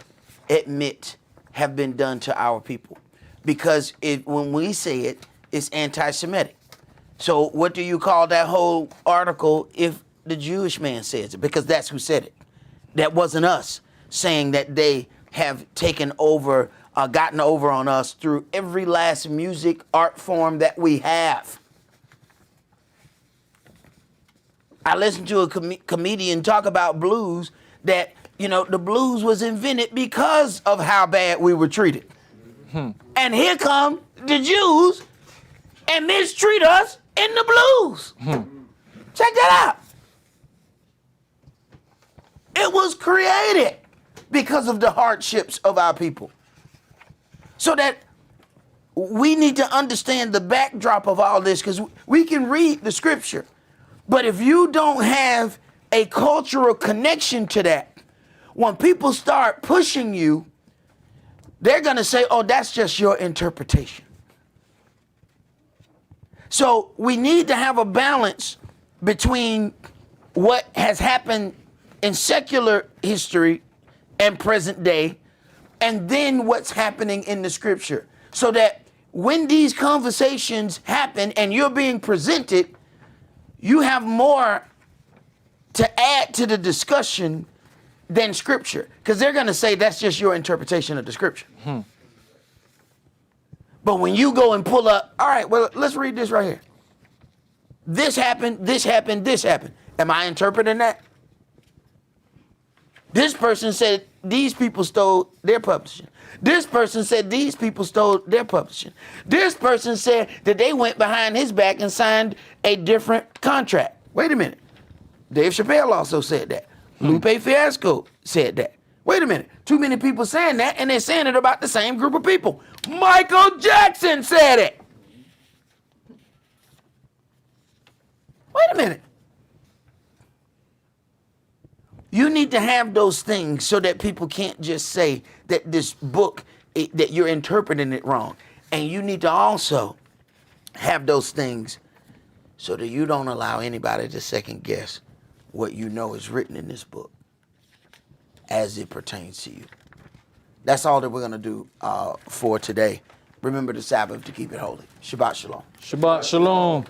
admit have been done to our people. Because when we say it, it's anti-Semitic. So what do you call that whole article if the Jewish man says it? Because that's who said it. That wasn't us saying that they have taken over, gotten over on us through every last music art form that we have. I listened to a comedian talk about blues that, the blues was invented because of how bad we were treated. And here come the Jews and mistreat us in the blues. Check that out. It was created because of the hardships of our people. So that we need to understand the backdrop of all this, because we can read the scripture, but if you don't have a cultural connection to that, when people start pushing you, they're going to say, oh, that's just your interpretation. So we need to have a balance between what has happened in secular history and present day, and then what's happening in the scripture. So that when these conversations happen and you're being presented, you have more to add to the discussion than scripture. Because they're going to say that's just your interpretation of the scripture. But when you go and pull up, all right, well, let's read this right here. This happened, this happened, this happened. Am I interpreting that? This person said these people stole their publishing. This person said these people stole their publishing. This person said that they went behind his back and signed a different contract. Wait a minute. Dave Chappelle also said that. Lupe Fiasco said that. Wait a minute. Too many people saying that, and they're saying it about the same group of people. Michael Jackson said it. Wait a minute. You need to have those things so that people can't just say that this book, that you're interpreting it wrong. And you need to also have those things so that you don't allow anybody to second guess what you know is written in this book as it pertains to you. That's all that we're going to do for today. Remember the Sabbath to keep it holy. Shabbat shalom. Shabbat shalom.